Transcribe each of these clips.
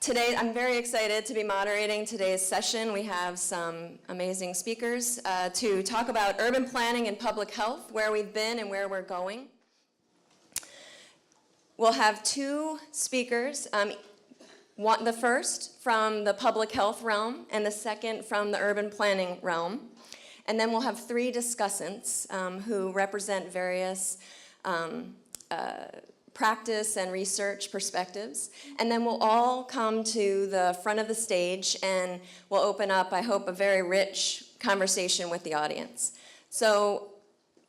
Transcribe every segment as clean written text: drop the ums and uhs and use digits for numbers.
Today, I'm very excited to be moderating today's session. We have some amazing speakers to talk about urban planning and public health, where we've been and where we're going. We'll have two speakers, the first from the public health realm and the second from the urban planning realm. And then we'll have three discussants who represent various practice and research perspectives. And then we'll all come to the front of the stage and we'll open up, I hope, a very rich conversation with the audience. So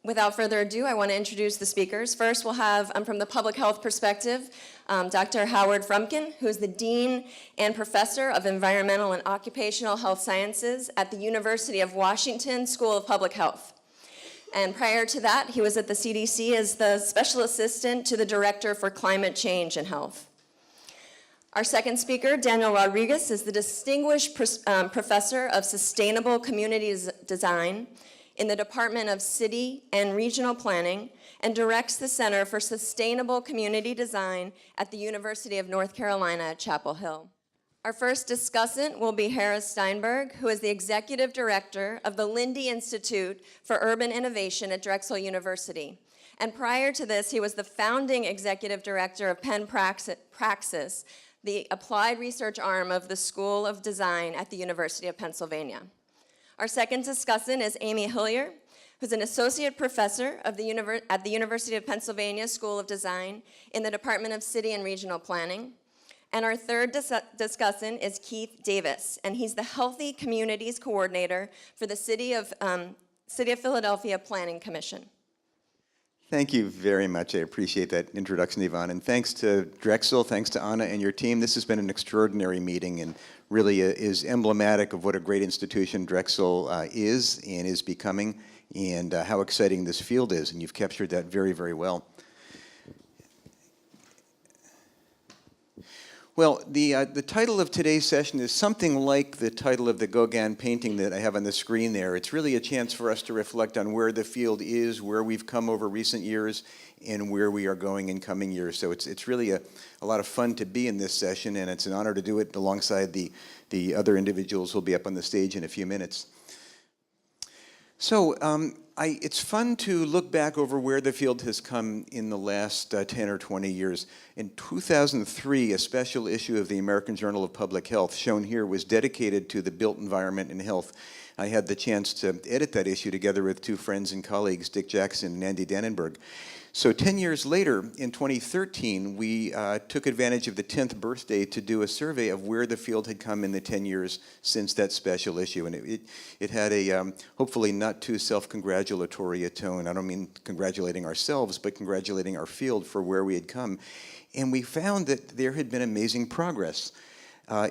without further ado, I want to introduce the speakers. First, we'll have, from the public health perspective, Dr. Howard Frumkin, who's the Dean and Professor of Environmental and Occupational Health Sciences at the University of Washington School of Public Health. And prior to that, he was at the CDC as the Special Assistant to the Director for Climate Change and Health. Our second speaker, Daniel Rodriguez, is the Distinguished Professor of Sustainable Community Design in the Department of City and Regional Planning and directs the Center for Sustainable Community Design at the University of North Carolina at Chapel Hill. Our first discussant will be Harris Steinberg, who is the Executive Director of the Lindy Institute for Urban Innovation at Drexel University. And prior to this, he was the founding Executive Director of Penn Praxis, the applied research arm of the School of Design at the University of Pennsylvania. Our second discussant is Amy Hillier, who's an Associate Professor at the University of Pennsylvania School of Design in the Department of City and Regional Planning. And our third discussant is Keith Davis, and he's the Healthy Communities Coordinator for the City of Philadelphia Planning Commission. Thank you very much. I appreciate that introduction, Yvonne. And thanks to Drexel, thanks to Anna and your team. This has been an extraordinary meeting and really is emblematic of what a great institution Drexel is and is becoming, and how exciting this field is. And you've captured that very, very well. Well, the title of today's session is something like the title of the Gauguin painting that I have on the screen there. It's really a chance for us to reflect on where the field is, where we've come over recent years, and where we are going in coming years. So it's really a lot of fun to be in this session, and it's an honor to do it alongside the other individuals who will be up on the stage in a few minutes. So it's fun to look back over where the field has come in the last 10 or 20 years. In 2003, a special issue of the American Journal of Public Health, shown here, was dedicated to the built environment and health. I had the chance to edit that issue together with two friends and colleagues, Dick Jackson and Andy Dannenberg. So 10 years later, in 2013, we took advantage of the 10th birthday to do a survey of where the field had come in the 10 years since that special issue. And it had a hopefully not too self-congratulatory a tone. I don't mean congratulating ourselves, but congratulating our field for where we had come. And we found that there had been amazing progress.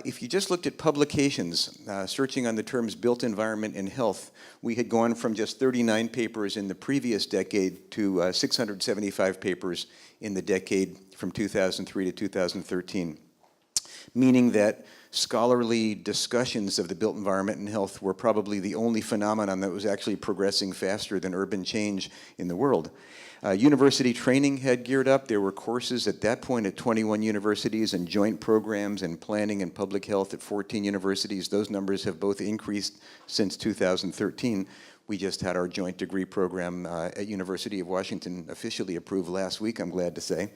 If you just looked at publications, searching on the terms built environment and health, we had gone from just 39 papers in the previous decade to 675 papers in the decade from 2003 to 2013, meaning that scholarly discussions of the built environment and health were probably the only phenomenon that was actually progressing faster than urban change in the world. University training had geared up. There were courses at that point at 21 universities and joint programs in planning and public health at 14 universities. Those numbers have both increased since 2013. We just had our joint degree program at University of Washington officially approved last week, I'm glad to say.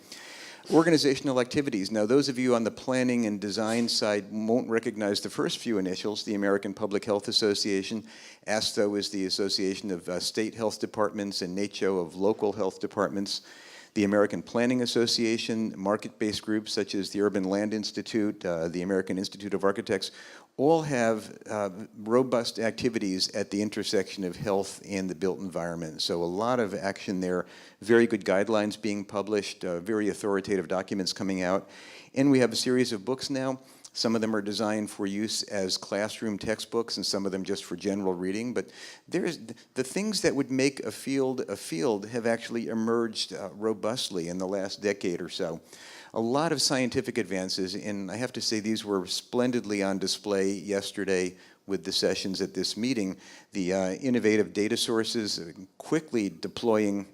Organizational activities. Now, those of you on the planning and design side won't recognize the first few initials, the American Public Health Association. ASTO is the Association of State Health Departments, and NACCHO of local health departments. The American Planning Association, market-based groups such as the Urban Land Institute, the American Institute of Architects, all have robust activities at the intersection of health and the built environment. So a lot of action there, very good guidelines being published, very authoritative documents coming out. And we have a series of books now. Some of them are designed for use as classroom textbooks and some of them just for general reading. But the things that would make a field have actually emerged robustly in the last decade or so. A lot of scientific advances, and I have to say these were splendidly on display yesterday with the sessions at this meeting. The innovative data sources, quickly deploying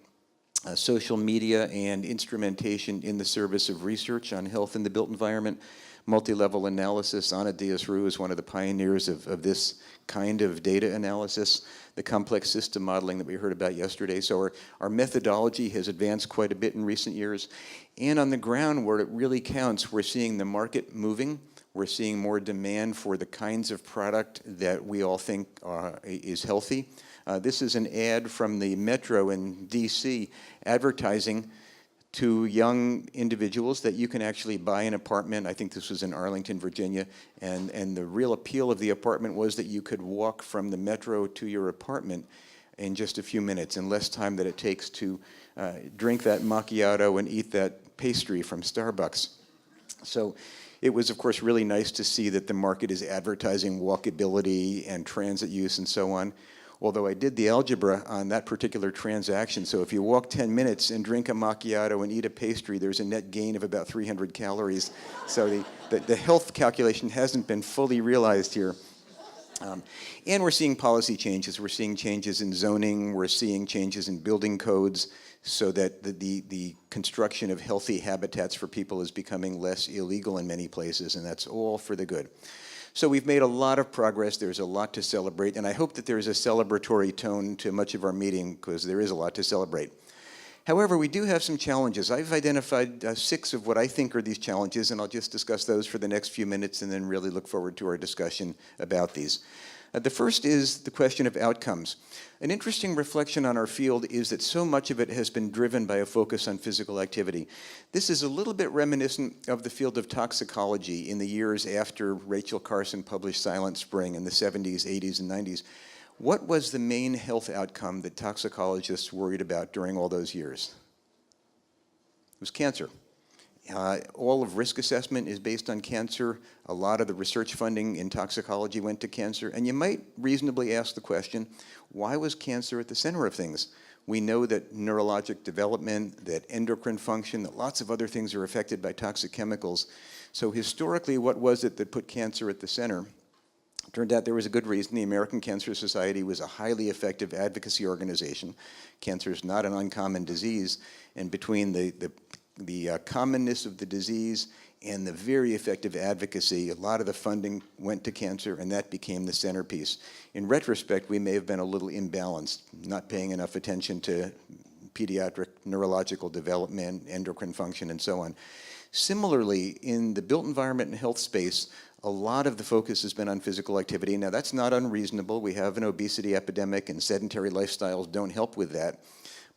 social media and instrumentation in the service of research on health in the built environment. multi-level analysis. Ana Diaz-Rue is one of the pioneers of this kind of data analysis, the complex system modeling that we heard about yesterday. So our methodology has advanced quite a bit in recent years. And on the ground where it really counts, we're seeing the market moving. We're seeing more demand for the kinds of product that we all think is healthy. This is an ad from the Metro in DC advertising to young individuals that you can actually buy an apartment. I think this was in Arlington, Virginia, and the real appeal of the apartment was that you could walk from the Metro to your apartment in just a few minutes, in less time than it takes to drink that macchiato and eat that pastry from Starbucks. So it was, of course, really nice to see that the market is advertising walkability and transit use and so on. Although I did the algebra on that particular transaction, so if you walk 10 minutes and drink a macchiato and eat a pastry, there's a net gain of about 300 calories. So the health calculation hasn't been fully realized here. And we're seeing policy changes. We're seeing changes in zoning. We're seeing changes in building codes so that the construction of healthy habitats for people is becoming less illegal in many places, and that's all for the good. So we've made a lot of progress. There's a lot to celebrate, and I hope that there's a celebratory tone to much of our meeting because there is a lot to celebrate. However, we do have some challenges. I've identified 6 of what I think are these challenges, and I'll just discuss those for the next few minutes and then really look forward to our discussion about these. The first is the question of outcomes. An interesting reflection on our field is that so much of it has been driven by a focus on physical activity. This is a little bit reminiscent of the field of toxicology in the years after Rachel Carson published Silent Spring in the 70s, 80s, and 90s. What was the main health outcome that toxicologists worried about during all those years? It was cancer. All of risk assessment is based on cancer. A lot of the research funding in toxicology went to cancer. And you might reasonably ask the question, why was cancer at the center of things? We know that neurologic development, that endocrine function, that lots of other things are affected by toxic chemicals. So historically, what was it that put cancer at the center? It turned out there was a good reason. The American Cancer Society was a highly effective advocacy organization. Cancer is not an uncommon disease. And between the commonness of the disease and the very effective advocacy, a lot of the funding went to cancer, and that became the centerpiece. In retrospect, we may have been a little imbalanced, not paying enough attention to pediatric neurological development, endocrine function, and so on. Similarly, in the built environment and health space, a lot of the focus has been on physical activity. Now, that's not unreasonable. We have an obesity epidemic, and sedentary lifestyles don't help with that.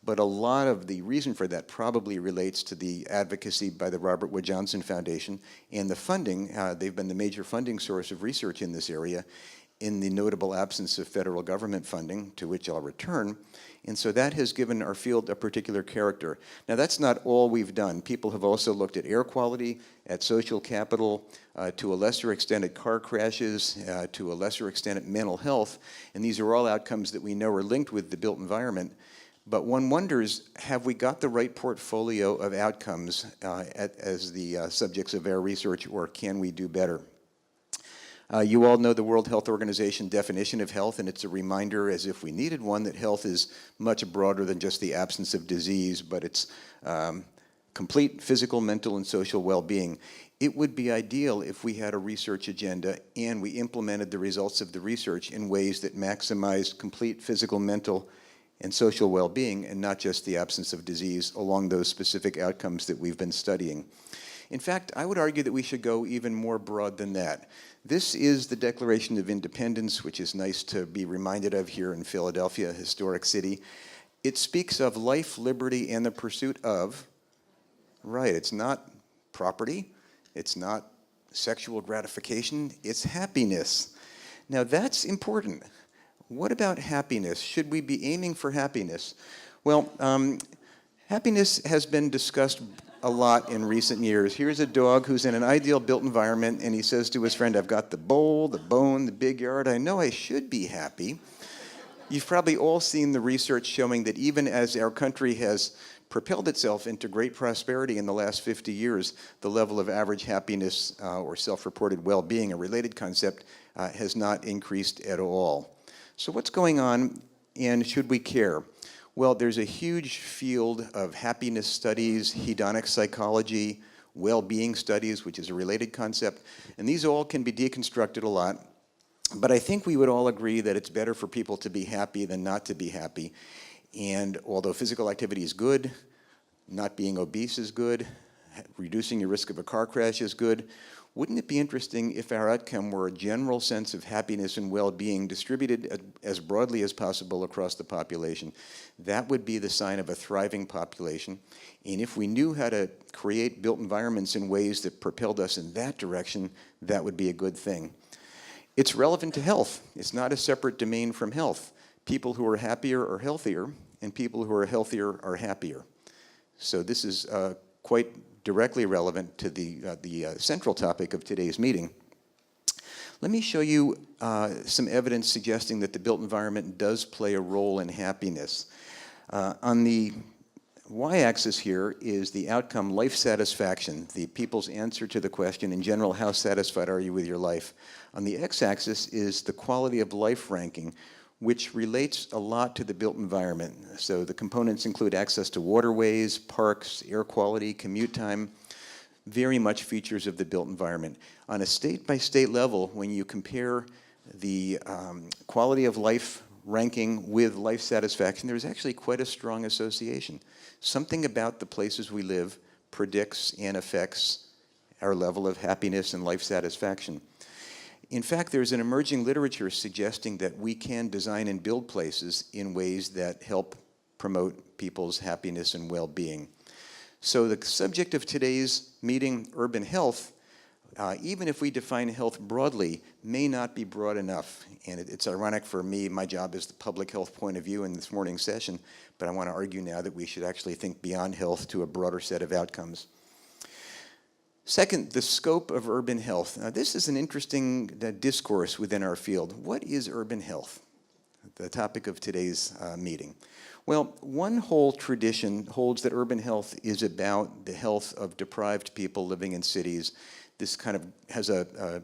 But a lot of the reason for that probably relates to the advocacy by the Robert Wood Johnson Foundation and the funding. They've been the major funding source of research in this area in the notable absence of federal government funding, to which I'll return. And so that has given our field a particular character. Now, that's not all we've done. People have also looked at air quality, at social capital, to a lesser extent at car crashes, to a lesser extent at mental health. And these are all outcomes that we know are linked with the built environment. But one wonders, have we got the right portfolio of outcomes as the subjects of our research, or can we do better? You all know the World Health Organization definition of health, and it's a reminder, as if we needed one, that health is much broader than just the absence of disease, but it's complete physical, mental, and social well-being. It would be ideal if we had a research agenda and we implemented the results of the research in ways that maximized complete physical, mental, and social well-being, and not just the absence of disease along those specific outcomes that we've been studying. In fact, I would argue that we should go even more broad than that. This is the Declaration of Independence, which is nice to be reminded of here in Philadelphia, a historic city. It speaks of life, liberty, and the pursuit of, right, it's not property, it's not sexual gratification, it's happiness. Now that's important. What about happiness? Should we be aiming for happiness? Well, happiness has been discussed a lot in recent years. Here's a dog who's in an ideal built environment, and he says to his friend, I've got the bowl, the bone, the big yard. I know I should be happy. You've probably all seen the research showing that even as our country has propelled itself into great prosperity in the last 50 years, the level of average happiness or self-reported well-being, a related concept, has not increased at all. So what's going on, and should we care? Well, there's a huge field of happiness studies, hedonic psychology, well-being studies, which is a related concept, and these all can be deconstructed a lot. But I think we would all agree that it's better for people to be happy than not to be happy. And although physical activity is good, not being obese is good, reducing your risk of a car crash is good, wouldn't it be interesting if our outcome were a general sense of happiness and well-being distributed as broadly as possible across the population? That would be the sign of a thriving population. And if we knew how to create built environments in ways that propelled us in that direction, that would be a good thing. It's relevant to health. It's not a separate domain from health. People who are happier are healthier, and people who are healthier are happier. So this is quite directly relevant to the central topic of today's meeting. Let me show you some evidence suggesting that the built environment does play a role in happiness. On the y-axis here is the outcome life satisfaction, the people's answer to the question, in general, how satisfied are you with your life? On the x-axis is the quality of life ranking, which relates a lot to the built environment. So the components include access to waterways, parks, air quality, commute time, very much features of the built environment. On a state-by-state level, when you compare the quality of life ranking with life satisfaction, there's actually quite a strong association. Something about the places we live predicts and affects our level of happiness and life satisfaction. In fact, there's an emerging literature suggesting that we can design and build places in ways that help promote people's happiness and well-being. So the subject of today's meeting, urban health, even if we define health broadly, may not be broad enough. And it's ironic for me, my job is the public health point of view in this morning's session, but I want to argue now that we should actually think beyond health to a broader set of outcomes. Second, the scope of urban health. Now, this is an interesting discourse within our field. What is urban health? The topic of today's meeting. Well, one whole tradition holds that urban health is about the health of deprived people living in cities. This kind of has a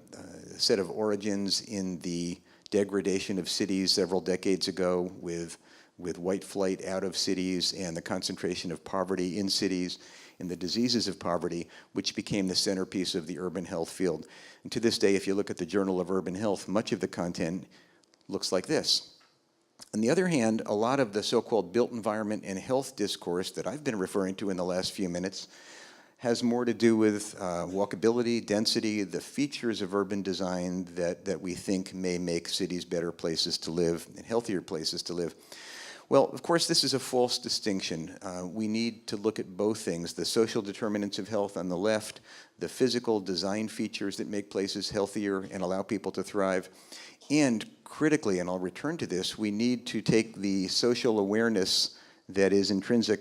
set of origins in the degradation of cities several decades ago with white flight out of cities and the concentration of poverty in cities and the diseases of poverty, which became the centerpiece of the urban health field. And to this day, if you look at the Journal of Urban Health, much of the content looks like this. On the other hand, a lot of the so-called built environment and health discourse that I've been referring to in the last few minutes has more to do with walkability, density, the features of urban design that we think may make cities better places to live and healthier places to live. Well, of course, this is a false distinction. We need to look at both things, the social determinants of health on the left, the physical design features that make places healthier and allow people to thrive, and critically, and I'll return to this, we need to take the social awareness that is intrinsic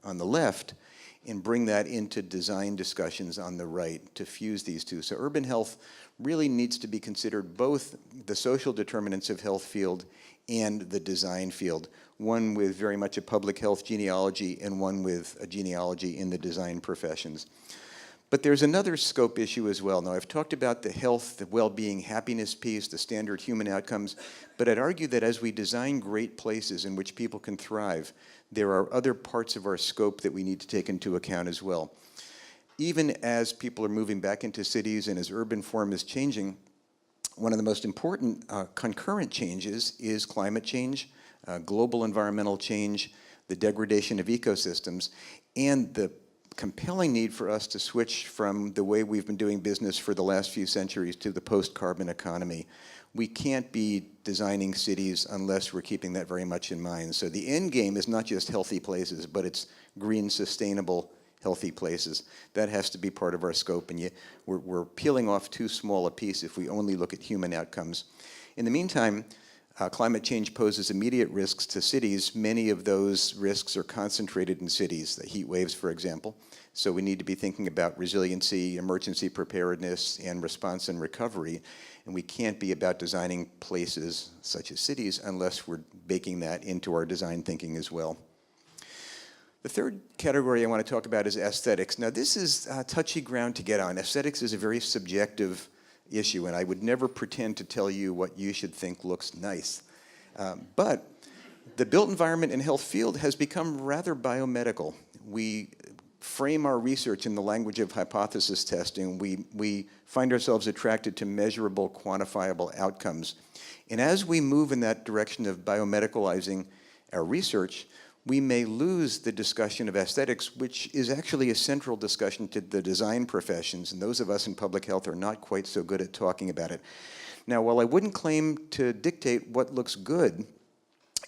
on the left and bring that into design discussions on the right to fuse these two. So urban health really needs to be considered both the social determinants of health field and the design field, one with very much a public health genealogy and one with a genealogy in the design professions. But there's another scope issue as well. Now, I've talked about the health, the well-being, happiness piece, the standard human outcomes, but I'd argue that as we design great places in which people can thrive, there are other parts of our scope that we need to take into account as well. Even as people are moving back into cities and as urban form is changing, one of the most important concurrent changes is climate change, global environmental change, the degradation of ecosystems, and the compelling need for us to switch from the way we've been doing business for the last few centuries to the post-carbon economy. We can't be designing cities unless we're keeping that very much in mind. So the end game is not just healthy places, but it's green, sustainable, healthy places. That has to be part of our scope, and we're peeling off too small a piece if we only look at human outcomes. In the meantime, climate change poses immediate risks to cities. Many of those risks are concentrated in cities, the heat waves, for example. So we need to be thinking about resiliency, emergency preparedness, and response and recovery. And we can't be about designing places such as cities unless we're baking that into our design thinking as well. The third category I want to talk about is aesthetics. Now, this is touchy ground to get on. Aesthetics is a very subjective issue, and I would never pretend to tell you what you should think looks nice. But the built environment and health field has become rather biomedical. We frame our research in the language of hypothesis testing, we find ourselves attracted to measurable, quantifiable outcomes. And as we move in that direction of biomedicalizing our research, we may lose the discussion of aesthetics, which is actually a central discussion to the design professions, and those of us in public health are not quite so good at talking about it. Now, while I wouldn't claim to dictate what looks good,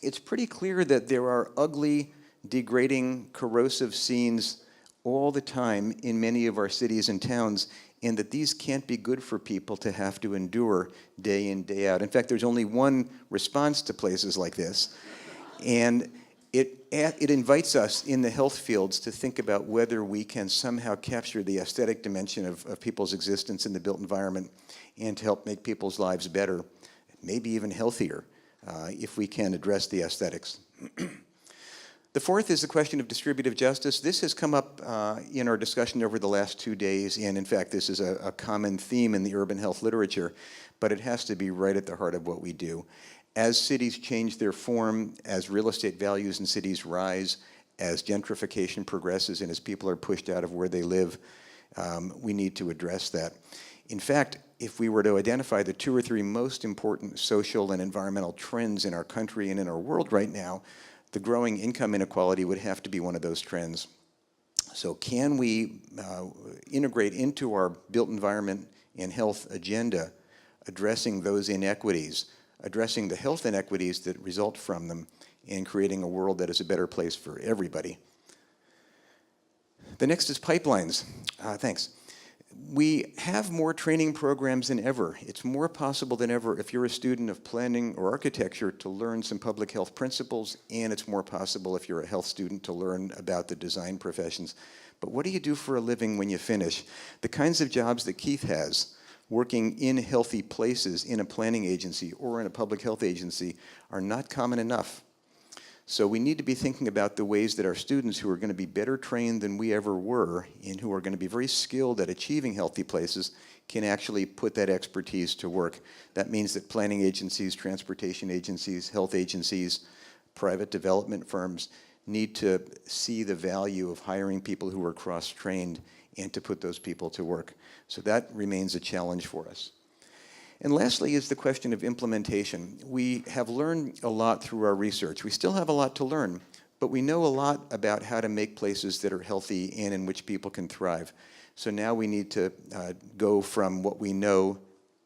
it's pretty clear that there are ugly, degrading, corrosive scenes all the time in many of our cities and towns, and that these can't be good for people to have to endure day in, day out. In fact, there's only one response to places like this, and it invites us in the health fields to think about whether we can somehow capture the aesthetic dimension of people's existence in the built environment and to help make people's lives better, maybe even healthier, if we can address the aesthetics. The fourth is the question of distributive justice. This has come up in our discussion over the last 2 days, and in fact, this is a common theme in the urban health literature, but it has to be right at the heart of what we do. As cities change their form, as real estate values in cities rise, as gentrification progresses, and as people are pushed out of where they live, we need to address that. In fact, if we were to identify the 2 or 3 most important social and environmental trends in our country and in our world right now, the growing income inequality would have to be one of those trends. So can we integrate into our built environment and health agenda addressing those inequities, addressing the health inequities that result from them, and creating a world that is a better place for everybody? The next is pipelines. Thanks. We have more training programs than ever. It's more possible than ever if you're a student of planning or architecture to learn some public health principles, and it's more possible if you're a health student to learn about the design professions. But what do you do for a living when you finish? The kinds of jobs that Keith has, working in healthy places in a planning agency or in a public health agency, are not common enough. So we need to be thinking about the ways that our students, who are going to be better trained than we ever were and who are going to be very skilled at achieving healthy places, can actually put that expertise to work. That means that planning agencies, transportation agencies, health agencies, private development firms need to see the value of hiring people who are cross-trained and to put those people to work. So that remains a challenge for us. And lastly is the question of implementation. We have learned a lot through our research. We still have a lot to learn, but we know a lot about how to make places that are healthy and in which people can thrive. So now we need to go from what we know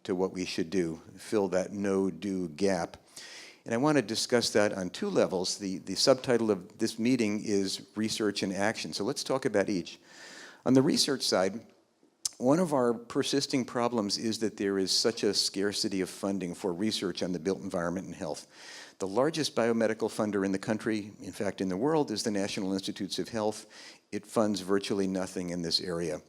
to what we should do, fill that know-do gap. And I want to discuss that on 2 levels. The subtitle of this meeting is Research and Action. So let's talk about each. On the research side, one of our persisting problems is that there is such a scarcity of funding for research on the built environment and health. The largest biomedical funder in the country, in fact in the world, is the National Institutes of Health. It funds virtually nothing in this area.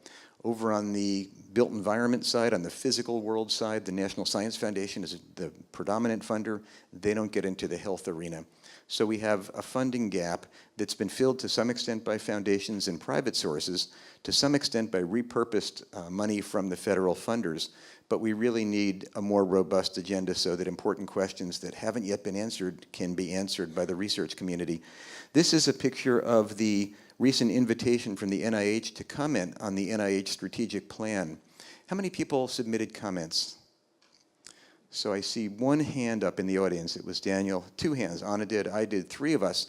Over on the built environment side, on the physical world side, the National Science Foundation is the predominant funder. They don't get into the health arena. So we have a funding gap that's been filled to some extent by foundations and private sources, to some extent by repurposed money from the federal funders, but we really need a more robust agenda so that important questions that haven't yet been answered can be answered by the research community. This is a picture of the recent invitation from the NIH to comment on the NIH strategic plan. How many people submitted comments? So I see 1 hand up in the audience. It was Daniel. 2 hands. Anna did. I did. 3 of us.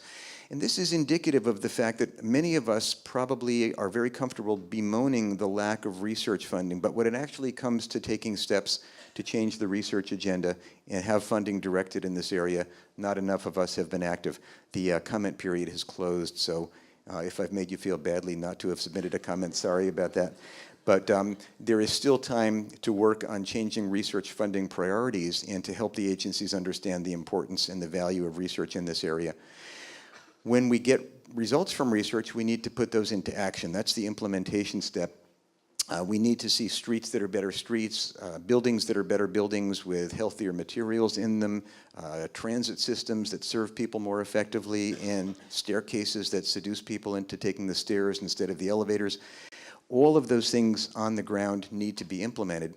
And this is indicative of the fact that many of us probably are very comfortable bemoaning the lack of research funding, but when it actually comes to taking steps to change the research agenda and have funding directed in this area, not enough of us have been active. The comment period has closed, so if I've made you feel badly not to have submitted a comment, sorry about that. But there is still time to work on changing research funding priorities and to help the agencies understand the importance and the value of research in this area. When we get results from research, we need to put those into action. That's the implementation step. We need to see streets that are better streets, buildings that are better buildings with healthier materials in them, transit systems that serve people more effectively, and staircases that seduce people into taking the stairs instead of the elevators. All of those things on the ground need to be implemented,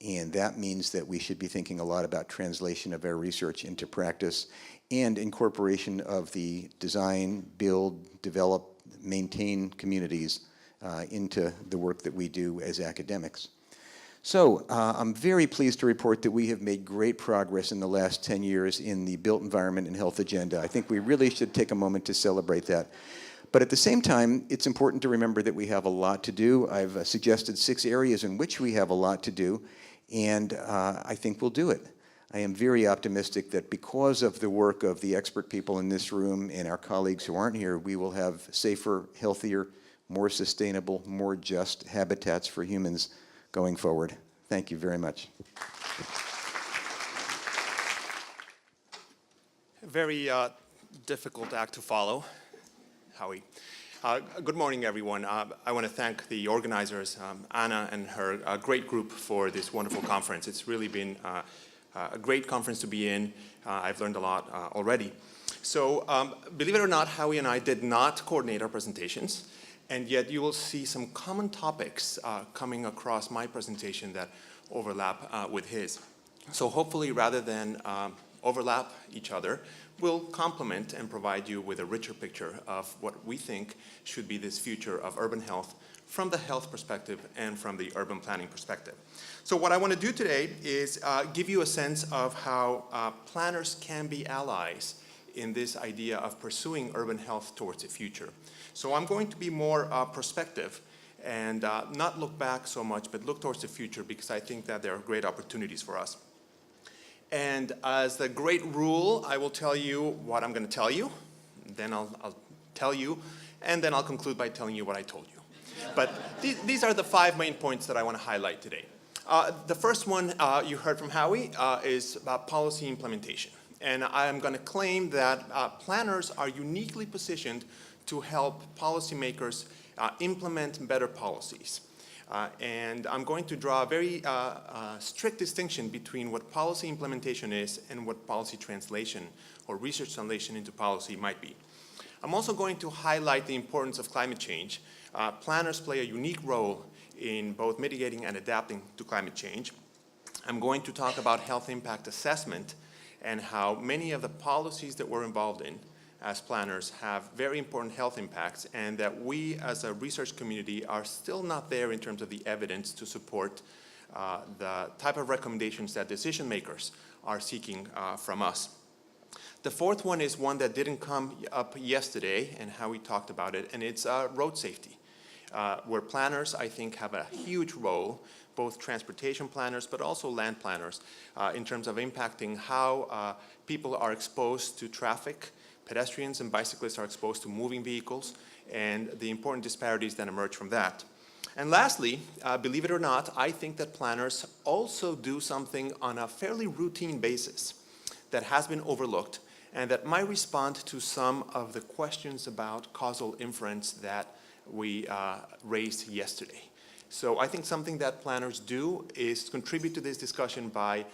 and that means that we should be thinking a lot about translation of our research into practice and incorporation of the design, build, develop, maintain communities into the work that we do as academics. So I'm very pleased to report that we have made great progress in the last 10 years in the built environment and health agenda. I think we really should take a moment to celebrate that. But at the same time, it's important to remember that we have a lot to do. I've suggested 6 areas in which we have a lot to do, and I think we'll do it. I am very optimistic that because of the work of the expert people in this room and our colleagues who aren't here, we will have safer, healthier, more sustainable, more just habitats for humans going forward. Thank you very much. Very difficult act to follow, Howie. Good morning, everyone. I want to thank the organizers, Anna and her great group, for this wonderful conference. It's really been a great conference to be in. I've learned a lot already. So, believe it or not, Howie and I did not coordinate our presentations, and yet you will see some common topics coming across my presentation that overlap with his. So hopefully, rather than overlap each other, we'll complement and provide you with a richer picture of what we think should be this future of urban health from the health perspective and from the urban planning perspective. So what I want to do today is give you a sense of how planners can be allies in this idea of pursuing urban health towards the future. So I'm going to be more prospective and not look back so much, but look towards the future, because I think that there are great opportunities for us. And as the great rule, I will tell you what I'm going to tell you, then I'll tell you, and then I'll conclude by telling you what I told you. But these are the 5 main points that I want to highlight today. The first one you heard from Howie is about policy implementation. And I'm going to claim that planners are uniquely positioned to help policymakers implement better policies. And I'm going to draw a very strict distinction between what policy implementation is and what policy translation or research translation into policy might be. I'm also going to highlight the importance of climate change. Planners play a unique role in both mitigating and adapting to climate change. I'm going to talk about health impact assessment and how many of the policies that we're involved in as planners have very important health impacts, and that we as a research community are still not there in terms of the evidence to support the type of recommendations that decision makers are seeking from us. The fourth one is one that didn't come up yesterday, and how we talked about it, and it's road safety, where planners, I think, have a huge role, both transportation planners but also land planners, in terms of impacting how people are exposed to traffic. Pedestrians and bicyclists are exposed to moving vehicles, and the important disparities that emerge from that. And lastly, believe it or not, I think that planners also do something on a fairly routine basis that has been overlooked, and that might respond to some of the questions about causal inference that we raised yesterday. So I think something that planners do is contribute to this discussion by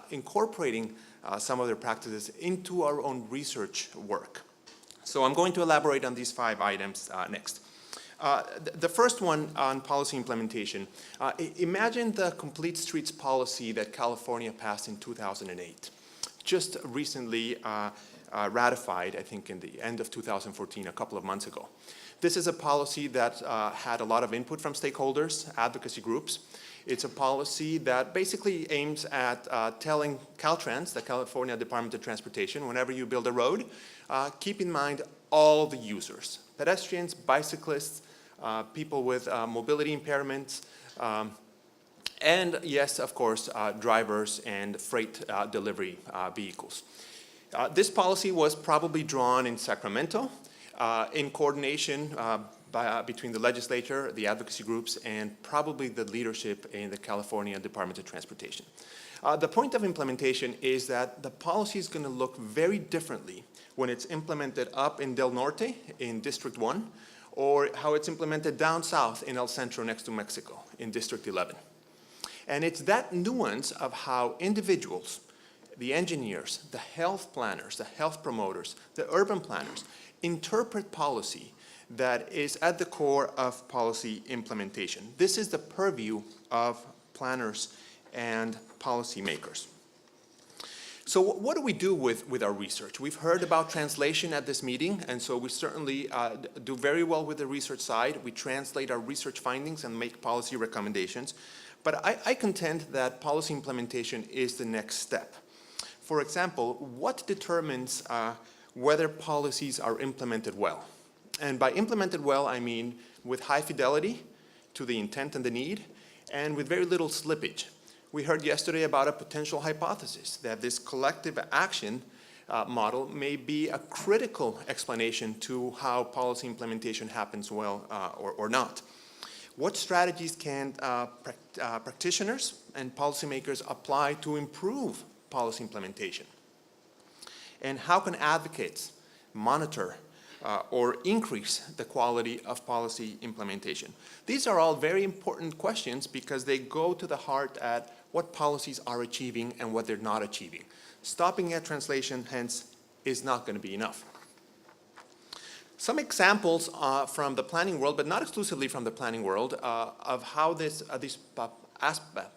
incorporating some of their practices into our own research work. So I'm going to elaborate on these 5 items next. The first one on policy implementation. Imagine the complete streets policy that California passed in 2008. Just recently ratified, I think, in the end of 2014, a couple of months ago. This is a policy that had a lot of input from stakeholders, advocacy groups. It's a policy that basically aims at telling Caltrans, the California Department of Transportation, whenever you build a road, keep in mind all the users: pedestrians, bicyclists, people with mobility impairments, and yes, of course, drivers and freight delivery vehicles. This policy was probably drawn in Sacramento in coordination between the legislature, the advocacy groups, and probably the leadership in the California Department of Transportation. The point of implementation is that the policy is going to look very differently when it's implemented up in Del Norte in District 1, or how it's implemented down south in El Centro next to Mexico in District 11. And it's that nuance of how individuals, the engineers, the health planners, the health promoters, the urban planners, interpret policy that is at the core of policy implementation. This is the purview of planners and policymakers. So what do we do with our research? We've heard about translation at this meeting, and so we certainly do very well with the research side. We translate our research findings and make policy recommendations. But I contend that policy implementation is the next step. For example, what determines whether policies are implemented well? And by implemented well, I mean with high fidelity to the intent and the need, and with very little slippage. We heard yesterday about a potential hypothesis that this collective action model may be a critical explanation to how policy implementation happens well or not. What strategies can practitioners and policymakers apply to improve policy implementation? And how can advocates monitor or increase the quality of policy implementation? These are all very important questions because they go to the heart at what policies are achieving and what they're not achieving. Stopping at translation, hence, is not going to be enough. Some examples from the planning world, but not exclusively from the planning world, of how this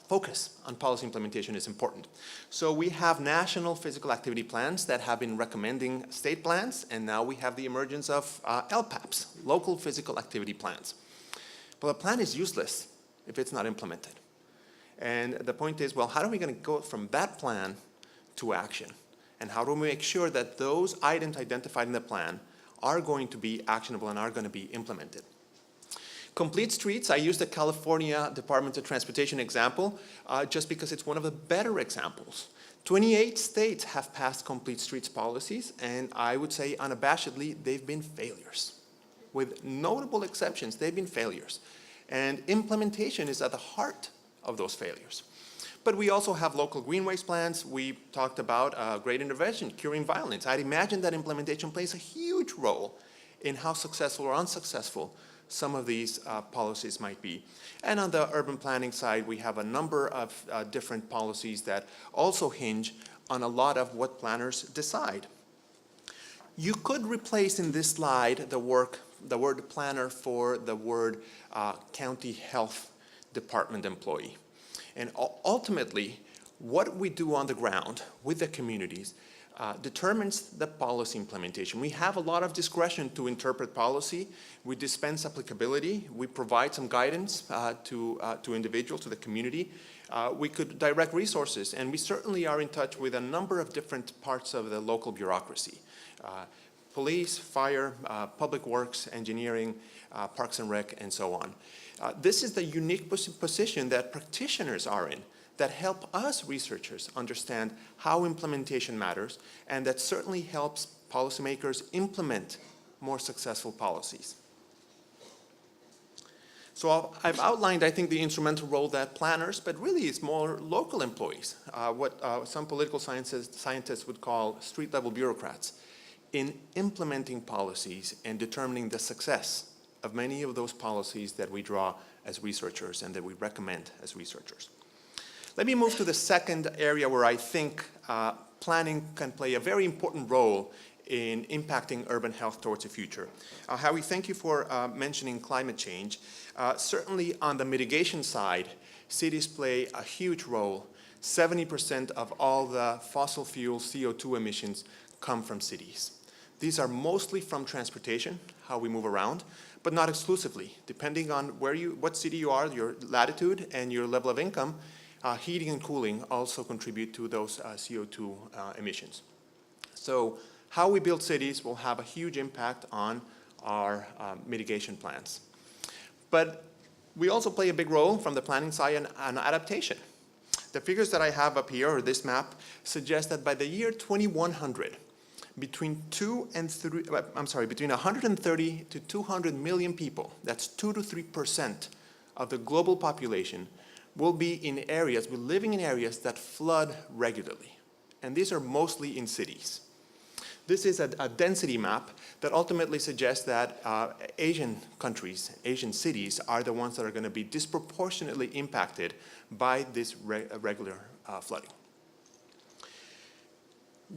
focus on policy implementation is important. So we have national physical activity plans that have been recommending state plans, and now we have the emergence of LPAPs, local physical activity plans. But a plan is useless if it's not implemented. And the point is, well, how are we going to go from that plan to action? And how do we make sure that those items identified in the plan are going to be actionable and are going to be implemented? Complete streets, I use the California Department of Transportation example just because it's one of the better examples. 28 states have passed complete streets policies, and I would say unabashedly they've been failures. With notable exceptions, they've been failures. And implementation is at the heart of those failures. But we also have local greenways plans. We talked about great intervention, curing violence. I'd imagine that implementation plays a huge role in how successful or unsuccessful some of these policies might be. And on the urban planning side, we have a number of different policies that also hinge on a lot of what planners decide. You could replace in this slide the word planner for the word county health department employee. And ultimately, what we do on the ground with the communities determines the policy implementation. We have a lot of discretion to interpret policy. We dispense applicability. We provide some guidance to individuals, to the community. We could direct resources, and we certainly are in touch with a number of different parts of the local bureaucracy. Police, fire, public works, engineering, parks and rec, and so on. This is the unique position that practitioners are in, that help us researchers understand how implementation matters, and that certainly helps policymakers implement more successful policies. So I've outlined, I think, the instrumental role that planners, but really it's more local employees, what some political scientists would call street-level bureaucrats, in implementing policies and determining the success of many of those policies that we draw as researchers and that we recommend as researchers. Let me move to the second area where I think planning can play a very important role in impacting urban health towards the future. Howie, thank you for mentioning climate change. Certainly on the mitigation side, cities play a huge role. 70% of all the fossil fuel CO2 emissions come from cities. These are mostly from transportation, how we move around, but not exclusively. Depending on what city you are, your latitude and your level of income, heating and cooling also contribute to those CO2 emissions. So how we build cities will have a huge impact on our mitigation plans. But we also play a big role from the planning side on adaptation. The figures that I have up here, or this map, suggest that by the year 2100, between 130 to 200 million people, that's 2 to 3% of the global population, will be living in areas that flood regularly. And these are mostly in cities. This is a density map that ultimately suggests that Asian countries, Asian cities, are the ones that are going to be disproportionately impacted by this regular flooding.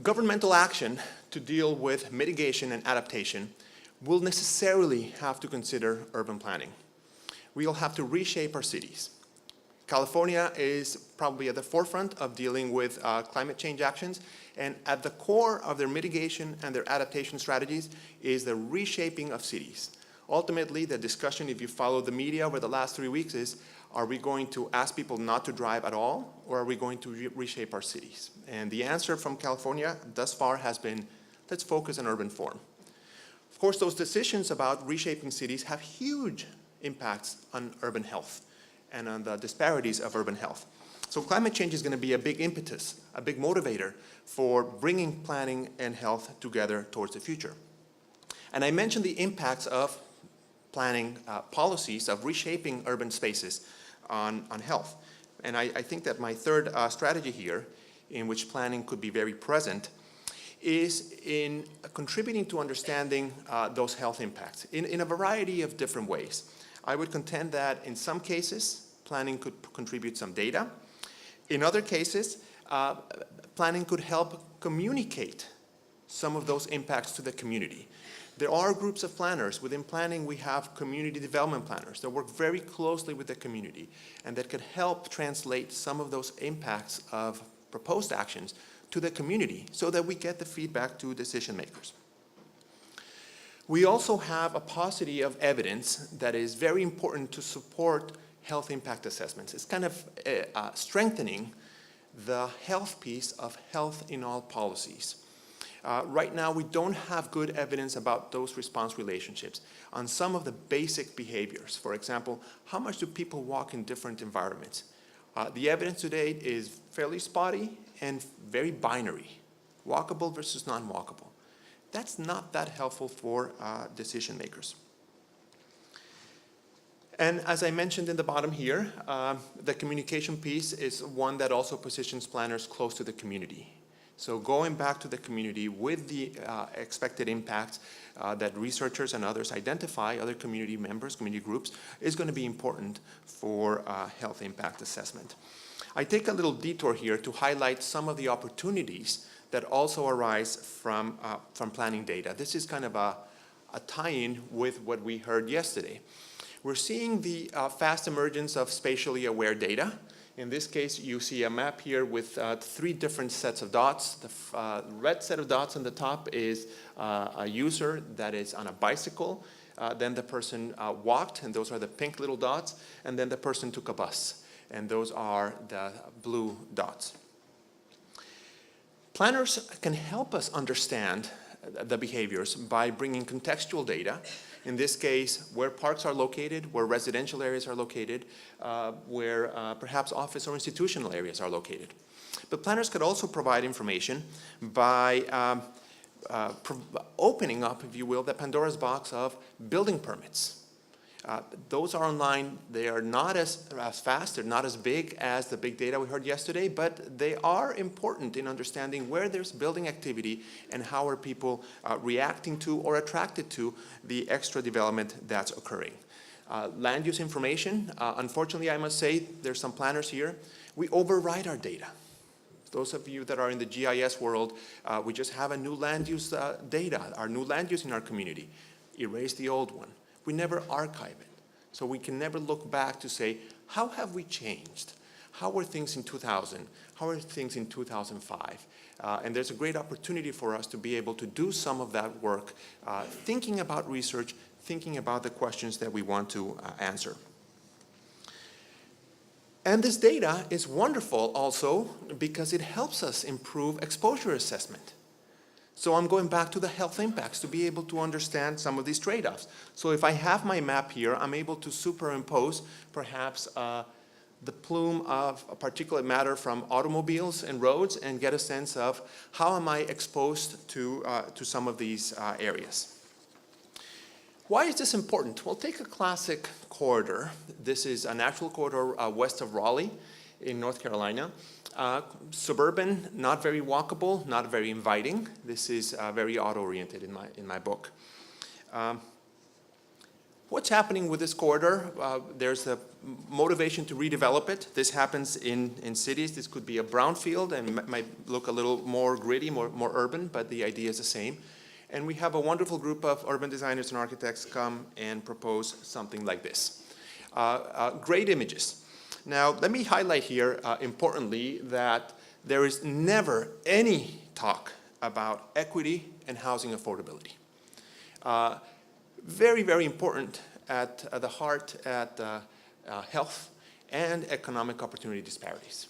Governmental action to deal with mitigation and adaptation will necessarily have to consider urban planning. We'll have to reshape our cities. California is probably at the forefront of dealing with climate change actions, and at the core of their mitigation and their adaptation strategies is the reshaping of cities. Ultimately, the discussion, if you follow the media over the last 3 weeks, is are we going to ask people not to drive at all, or are we going to reshape our cities? And the answer from California thus far has been, let's focus on urban form. Of course, those decisions about reshaping cities have huge impacts on urban health and on the disparities of urban health. So climate change is going to be a big impetus, a big motivator for bringing planning and health together towards the future. And I mentioned the impacts of planning policies, of reshaping urban spaces on health. And I think that my third strategy here, in which planning could be very present, is in contributing to understanding those health impacts in a variety of different ways. I would contend that in some cases, planning could contribute some data. In other cases, planning could help communicate some of those impacts to the community. There are groups of planners. Within planning, we have community development planners that work very closely with the community and that could help translate some of those impacts of proposed actions to the community so that we get the feedback to decision makers. We also have a paucity of evidence that is very important to support health impact assessments. It's kind of strengthening the health piece of health in all policies. Right now, we don't have good evidence about those response relationships on some of the basic behaviors. For example, how much do people walk in different environments? The evidence to date is fairly spotty and very binary, walkable versus non-walkable. That's not that helpful for decision makers. And as I mentioned in the bottom here, the communication piece is one that also positions planners close to the community. So going back to the community with the expected impacts that researchers and others identify, other community members, community groups, is going to be important for health impact assessment. I take a little detour here to highlight some of the opportunities that also arise from planning data. This is kind of a tie-in with what we heard yesterday. We're seeing the fast emergence of spatially aware data. In this case, you see a map here with 3 different sets of dots. The red set of dots on the top is a user that is on a bicycle. Then the person walked, and those are the pink little dots. And then the person took a bus, and those are the blue dots. Planners can help us understand the behaviors by bringing contextual data. In this case, where parks are located, where residential areas are located, where perhaps office or institutional areas are located. But planners could also provide information by opening up, if you will, the Pandora's box of building permits. Those are online. They are not as fast, they're not as big as the big data we heard yesterday, but they are important in understanding where there's building activity and how are people reacting to or attracted to the extra development that's occurring. Land use information, unfortunately I must say, there's some planners here, we override our data. Those of you that are in the GIS world, we just have a new land use data, our new land use in our community. Erase the old one. We never archive it. So we can never look back to say, how have we changed? How were things in 2000? How are things in 2005? And there's a great opportunity for us to be able to do some of that work, thinking about research, thinking about the questions that we want to answer. And this data is wonderful also because it helps us improve exposure assessment. So I'm going back to the health impacts to be able to understand some of these trade-offs. So if I have my map here, I'm able to superimpose perhaps the plume of particulate matter from automobiles and roads and get a sense of how am I exposed to some of these areas. Why is this important? Well, take a classic corridor. This is a natural corridor west of Raleigh in North Carolina. Suburban, not very walkable, not very inviting. This is very auto-oriented in my book. What's happening with this corridor? There's a motivation to redevelop it. This happens in cities. This could be a brownfield and might look a little more gritty, more urban, but the idea is the same. And we have a wonderful group of urban designers and architects come and propose something like this. Great images. Now, let me highlight here, importantly, that there is never any talk about equity and housing affordability. Very, very important at the heart at health and economic opportunity disparities.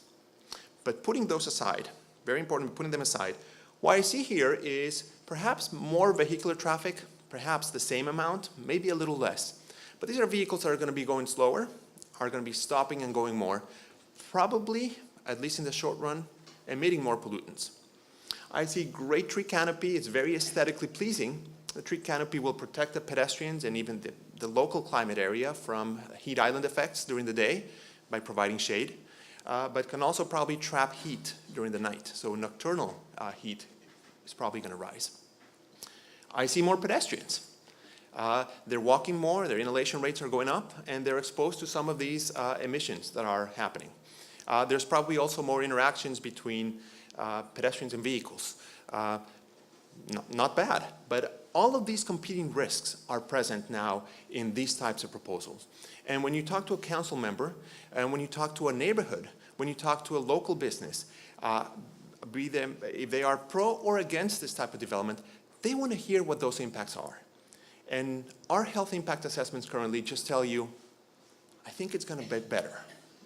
But putting those aside, very important, putting them aside, what I see here is perhaps more vehicular traffic, perhaps the same amount, maybe a little less. But these are vehicles that are going to be going slower, are going to be stopping and going more, probably, at least in the short run, emitting more pollutants. I see great tree canopy. It's very aesthetically pleasing. The tree canopy will protect the pedestrians and even the local climate area from heat island effects during the day by providing shade, but can also probably trap heat during the night. So nocturnal heat is probably going to rise. I see more pedestrians. They're walking more, their inhalation rates are going up, and they're exposed to some of these emissions that are happening. There's probably also more interactions between pedestrians and vehicles. Not bad, but all of these competing risks are present now in these types of proposals. And when you talk to a council member, and when you talk to a neighborhood, when you talk to a local business, be them, if they are pro or against this type of development, they want to hear what those impacts are. And our health impact assessments currently just tell you, I think it's going to be better,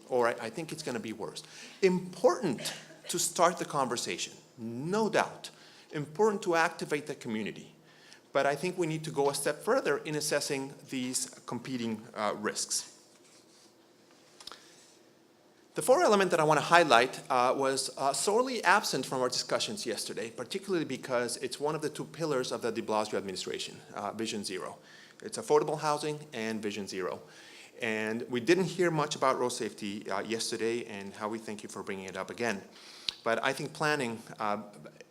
or I think it's going to be worse. Important to start the conversation, no doubt. Important to activate the community. But I think we need to go a step further in assessing these competing risks. The fourth element that I want to highlight was sorely absent from our discussions yesterday, particularly because it's one of the two pillars of the de Blasio administration, Vision Zero. It's affordable housing and Vision Zero. And we didn't hear much about road safety yesterday, and how we thank you for bringing it up again. But I think planning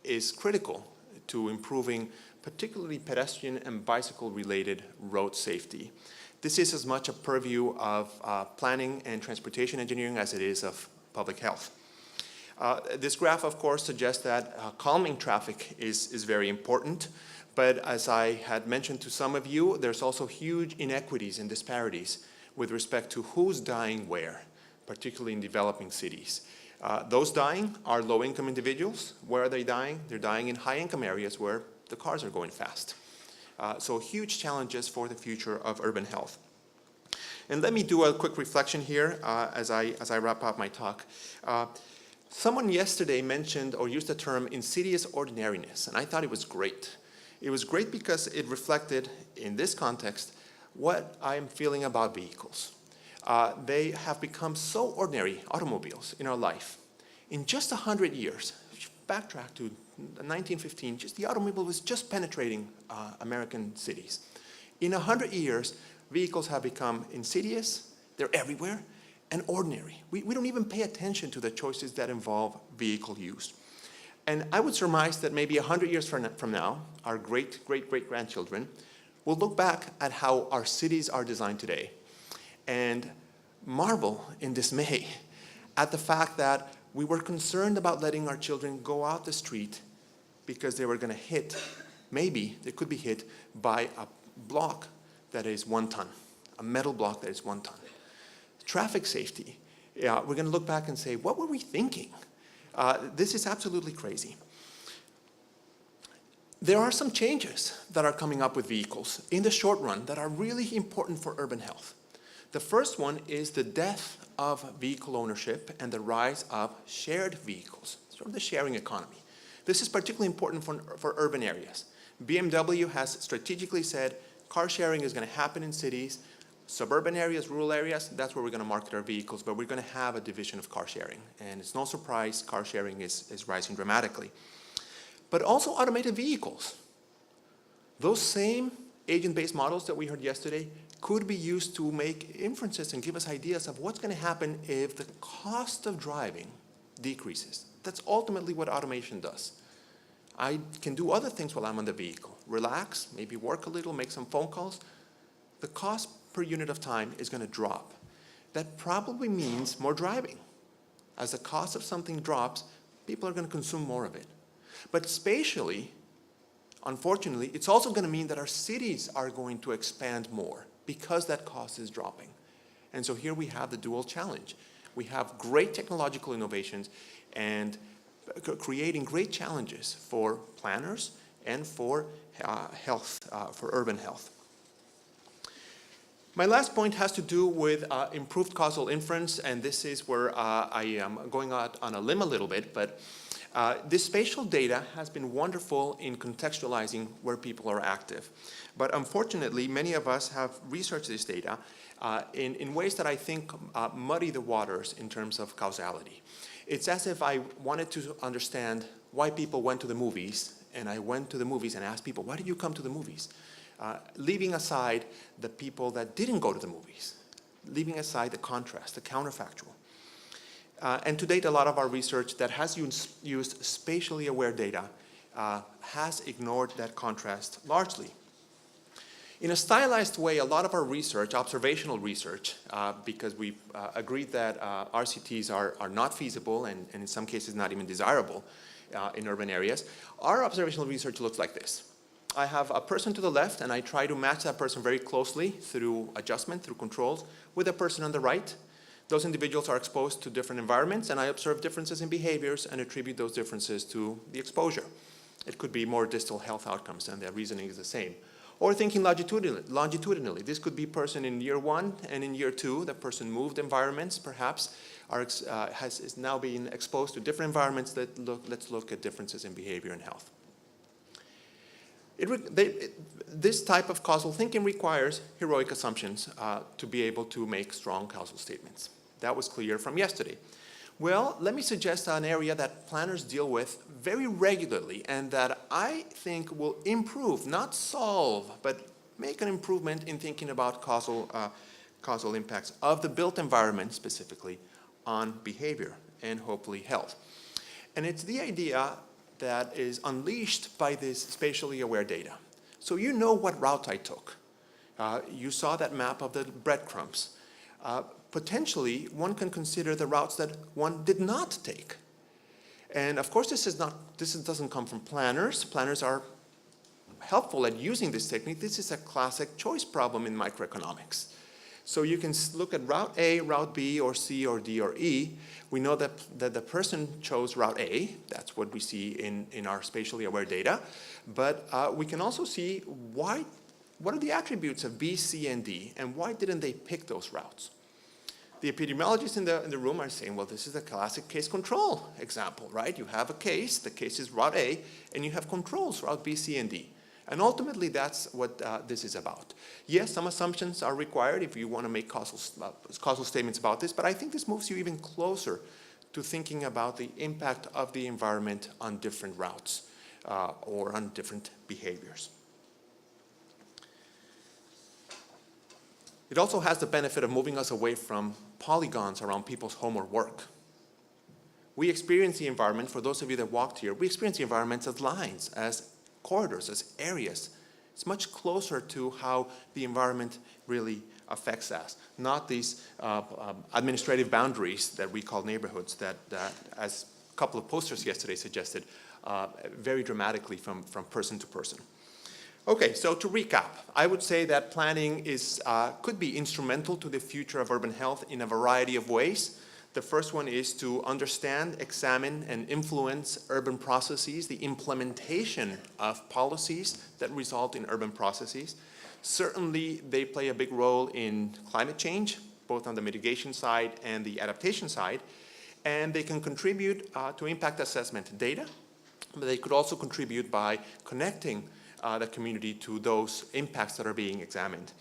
is critical to improving particularly pedestrian and bicycle-related road safety. This is as much a purview of planning and transportation engineering as it is of public health. This graph, of course, suggests that calming traffic is very important, but as I had mentioned to some of you, there's also huge inequities and disparities with respect to who's dying where, particularly in developing cities. Those dying are low-income individuals. Where are they dying? They're dying in high-income areas where the cars are going fast. So huge challenges for the future of urban health. And let me do a quick reflection here as I wrap up my talk. Someone yesterday mentioned or used the term insidious ordinariness, and I thought it was great. It was great because it reflected, in this context, what I'm feeling about vehicles. They have become so ordinary, automobiles, in our life. In just 100 years, backtrack to 1915, just the automobile was just penetrating American cities. In 100 years, vehicles have become insidious, they're everywhere, and ordinary. We don't even pay attention to the choices that involve vehicle use. And I would surmise that maybe 100 years from now, our great-great-great-grandchildren will look back at how our cities are designed today and marvel in dismay at the fact that we were concerned about letting our children go out the street because they were going to hit, maybe they could be hit by a block that is 1 ton, a metal block that is 1 ton. Traffic safety, we're going to look back and say, what were we thinking? This is absolutely crazy. There are some changes that are coming up with vehicles in the short run that are really important for urban health. The first one is the death of vehicle ownership and the rise of shared vehicles, sort of the sharing economy. This is particularly important for urban areas. BMW has strategically said car sharing is going to happen in cities. Suburban areas, rural areas, that's where we're going to market our vehicles, but we're going to have a division of car sharing. And it's no surprise car sharing is rising dramatically. But also automated vehicles. Those same agent-based models that we heard yesterday could be used to make inferences and give us ideas of what's going to happen if the cost of driving decreases. That's ultimately what automation does. I can do other things while I'm on the vehicle. Relax, maybe work a little, make some phone calls. The cost per unit of time is going to drop. That probably means more driving. As the cost of something drops, people are going to consume more of it. But spatially, unfortunately, it's also going to mean that our cities are going to expand more because that cost is dropping. And so here we have the dual challenge. We have great technological innovations and creating great challenges for planners and for for urban health. My last point has to do with improved causal inference, and this is where I am going out on a limb a little bit, but this spatial data has been wonderful in contextualizing where people are active. But unfortunately, many of us have researched this data in ways that I think muddy the waters in terms of causality. It's as if I wanted to understand why people went to the movies, and I went to the movies and asked people, why did you come to the movies? Leaving aside the people that didn't go to the movies, leaving aside the contrast, the counterfactual. And to date, a lot of our research that has used spatially aware data has ignored that contrast largely. In a stylized way, a lot of our research, observational research, because we've agreed that RCTs are not feasible and in some cases not even desirable in urban areas, our observational research looks like this. I have a person to the left, and I try to match that person very closely through adjustment, through controls, with a person on the right. Those individuals are exposed to different environments, and I observe differences in behaviors and attribute those differences to the exposure. It could be more distal health outcomes, and the reasoning is the same. Or thinking longitudinally. This could be person in year 1 and in year 2. The person moved environments, perhaps, is now being exposed to different environments. Let's look at differences in behavior and health. This type of causal thinking requires heroic assumptions to be able to make strong causal statements. That was clear from yesterday. Well, let me suggest an area that planners deal with very regularly and that I think will improve, not solve, but make an improvement in thinking about causal impacts of the built environment specifically on behavior and hopefully health. And it's the idea that is unleashed by this spatially aware data. So you know what route I took. You saw that map of the breadcrumbs. Potentially, one can consider the routes that one did not take. And of course, this doesn't come from planners. Planners are helpful at using this technique. This is a classic choice problem in microeconomics. So you can look at route A, route B, or C, or D, or E. We know that the person chose route A. That's what we see in our spatially aware data. But we can also see what are the attributes of B, C, and D, and why didn't they pick those routes? The epidemiologists in the room are saying, well, this is a classic case control example, right? You have a case, the case is route A, and you have controls, route B, C, and D. And ultimately, that's what this is about. Yes, some assumptions are required if you want to make causal statements about this, but I think this moves you even closer to thinking about the impact of the environment on different routes or on different behaviors. It also has the benefit of moving us away from polygons around people's home or work. We experience the environment, for those of you that walked here, we experience the environment as lines, as corridors, as areas. It's much closer to how the environment really affects us, not these administrative boundaries that we call neighborhoods that, as a couple of posters yesterday suggested, vary dramatically from person to person. Okay, so to recap, I would say that planning could be instrumental to the future of urban health in a variety of ways. The first one is to understand, examine, and influence urban processes, the implementation of policies that result in urban processes. Certainly, they play a big role in climate change, both on the mitigation side and the adaptation side, and they can contribute to impact assessment data, but they could also contribute by connecting the community to those impacts that are being examined.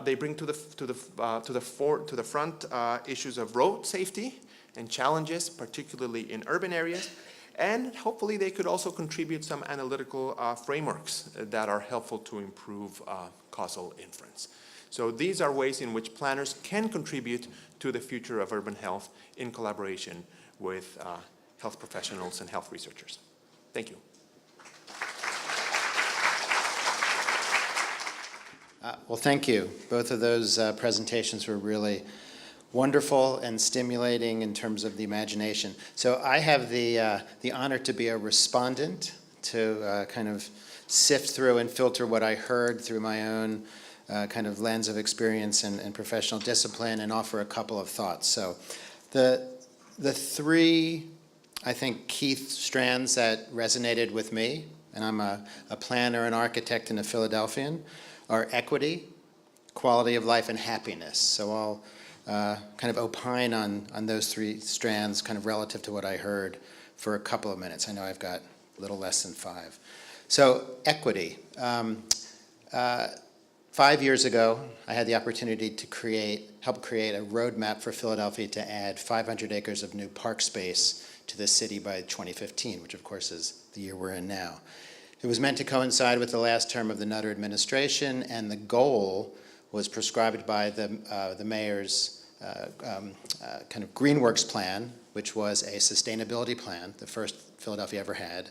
They bring to the front issues of road safety and challenges, particularly in urban areas, and hopefully they could also contribute some analytical frameworks that are helpful to improve causal inference. So these are ways in which planners can contribute to the future of urban health in collaboration with health professionals and health researchers. Thank you. Well, thank you. Both of those presentations were really wonderful and stimulating in terms of the imagination. So I have the honor to be a respondent, to kind of sift through and filter what I heard through my own kind of lens of experience and professional discipline and offer a couple of thoughts. So The three, I think, key strands that resonated with me, and I'm a planner, an architect, and a Philadelphian, are equity, quality of life, and happiness. So I'll kind of opine on those three strands kind of relative to what I heard for a couple of minutes. I know I've got a little less than 5. So equity. 5 years ago, I had the opportunity to help create a roadmap for Philadelphia to add 500 acres of new park space to the city by 2015, which of course is the year we're in now. It was meant to coincide with the last term of the Nutter administration, and the goal was prescribed by the mayor's kind of Greenworks plan, which was a sustainability plan, the first Philadelphia ever had.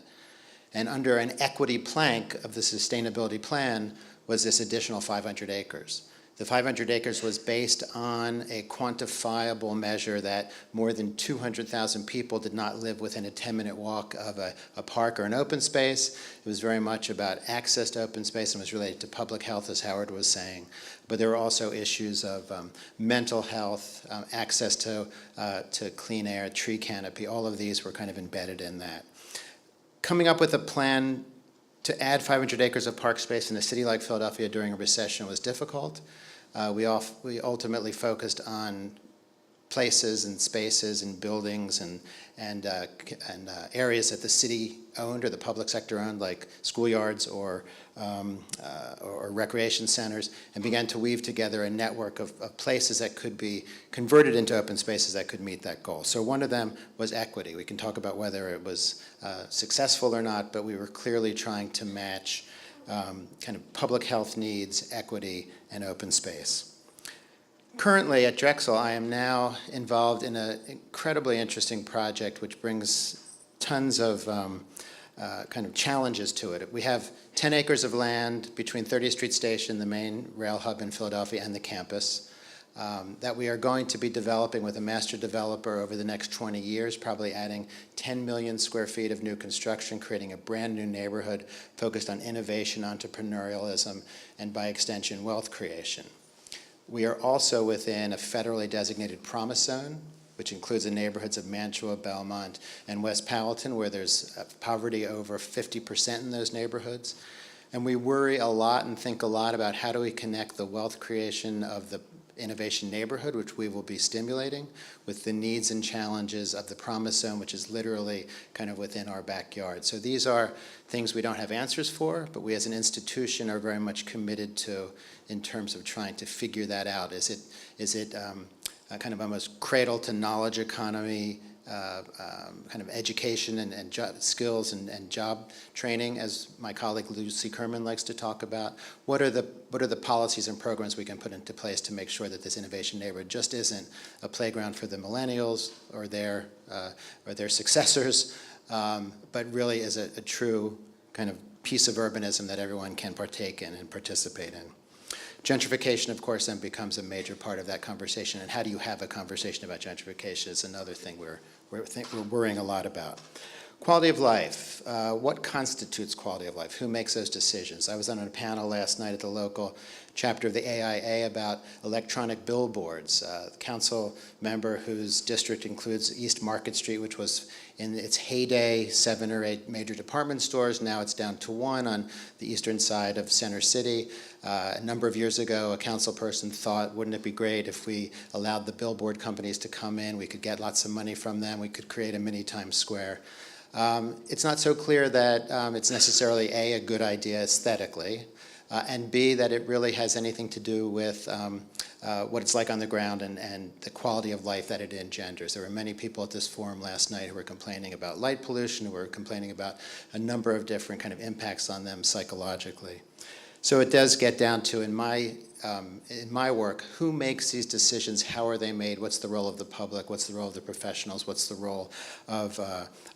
And under an equity plank of the sustainability plan was this additional 500 acres. The 500 acres was based on a quantifiable measure that more than 200,000 people did not live within a 10-minute walk of a park or an open space. It was very much about access to open space and was related to public health, as Howard was saying. But there were also issues of mental health, access to clean air, tree canopy. All of these were kind of embedded in that. Coming up with a plan to add 500 acres of park space in a city like Philadelphia during a recession was difficult. We ultimately focused on places and spaces and buildings and areas that the city owned or the public sector owned, like schoolyards or recreation centers, and began to weave together a network of places that could be converted into open spaces that could meet that goal. So one of them was equity. We can talk about whether it was successful or not, but we were clearly trying to match kind of public health needs, equity, and open space. Currently at Drexel, I am now involved in an incredibly interesting project which brings tons of kind of challenges to it. We have 10 acres of land between 30th Street Station, the main rail hub in Philadelphia, and the campus that we are going to be developing with a master developer over the next 20 years, probably adding 10 million square feet of new construction, creating a brand new neighborhood focused on innovation, entrepreneurialism, and by extension, wealth creation. We are also within a federally designated promise zone, which includes the neighborhoods of Mantua, Belmont, and West Powelton, where there's poverty over 50% in those neighborhoods. And we worry a lot and think a lot about how do we connect the wealth creation of the innovation neighborhood, which we will be stimulating, with the needs and challenges of the promise zone, which is literally kind of within our backyard. So these are things we don't have answers for, but we as an institution are very much committed to in terms of trying to figure that out. Is it kind of almost cradle to knowledge economy, kind of education and skills and job training, as my colleague Lucy Kerman likes to talk about? What are the policies and programs we can put into place to make sure that this innovation neighborhood just isn't a playground for the millennials or their successors, but really is a true kind of piece of urbanism that everyone can partake in and participate in. Gentrification, of course, then becomes a major part of that conversation, and how do you have a conversation about gentrification is another thing we're worrying a lot about. Quality of life. What constitutes quality of life? Who makes those decisions? I was on a panel last night at the local chapter of the AIA about electronic billboards. Council member whose district includes East Market Street, which was in its heyday 7 or 8 major department stores. Now it's down to 1 on the eastern side of Center City. A number of years ago, a council person thought, wouldn't it be great if we allowed the billboard companies to come in? We could get lots of money from them. We could create a mini Times Square. It's not so clear that it's necessarily A, good idea aesthetically, and B, that it really has anything to do with what it's like on the ground and the quality of life that it engenders. There were many people at this forum last night who were complaining about light pollution, who were complaining about a number of different kind of impacts on them psychologically. So it does get down to, in my work, who makes these decisions, how are they made, what's the role of the public, what's the role of the professionals, what's the role of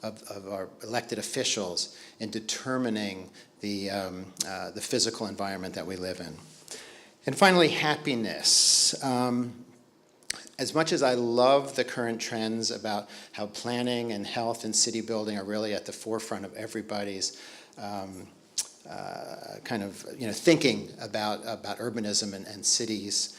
our elected officials in determining the physical environment that we live in. And finally, happiness. As much as I love the current trends about how planning and health and city building are really at the forefront of everybody's kind of thinking about urbanism and cities,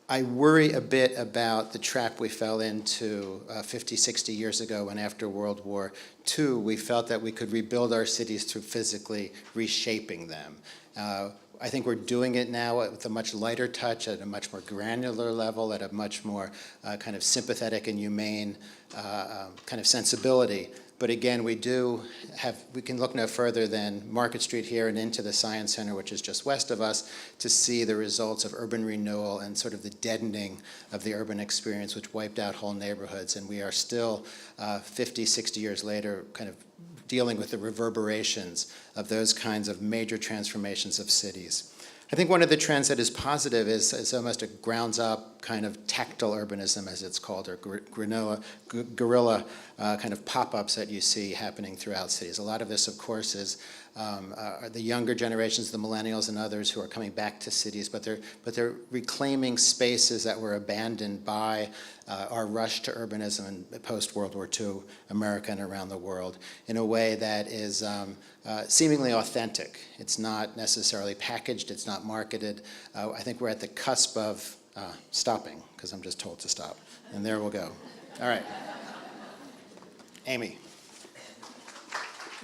I worry a bit about the trap we fell into 50, 60 years ago when after World War II, we felt that we could rebuild our cities through physically reshaping them. I think we're doing it now with a much lighter touch, at a much more granular level, at a much more kind of sympathetic and humane kind of sensibility. But again, we can look no further than Market Street here and into the Science Center, which is just west of us, to see the results of urban renewal and sort of the deadening of the urban experience, which wiped out whole neighborhoods. And we are still 50, 60 years later kind of dealing with the reverberations of those kinds of major transformations of cities. I think one of the trends that is positive is almost a grounds-up kind of tactile urbanism, as it's called, or guerrilla kind of pop-ups that you see happening throughout cities. A lot of this, of course, is the younger generations, the millennials and others who are coming back to cities, but they're reclaiming spaces that were abandoned by our rush to urbanism in post-World War II America and around the world in a way that is seemingly authentic. It's not necessarily packaged, it's not marketed. I think we're at the cusp of stopping, because I'm just told to stop. And there we'll go. All right. Amy.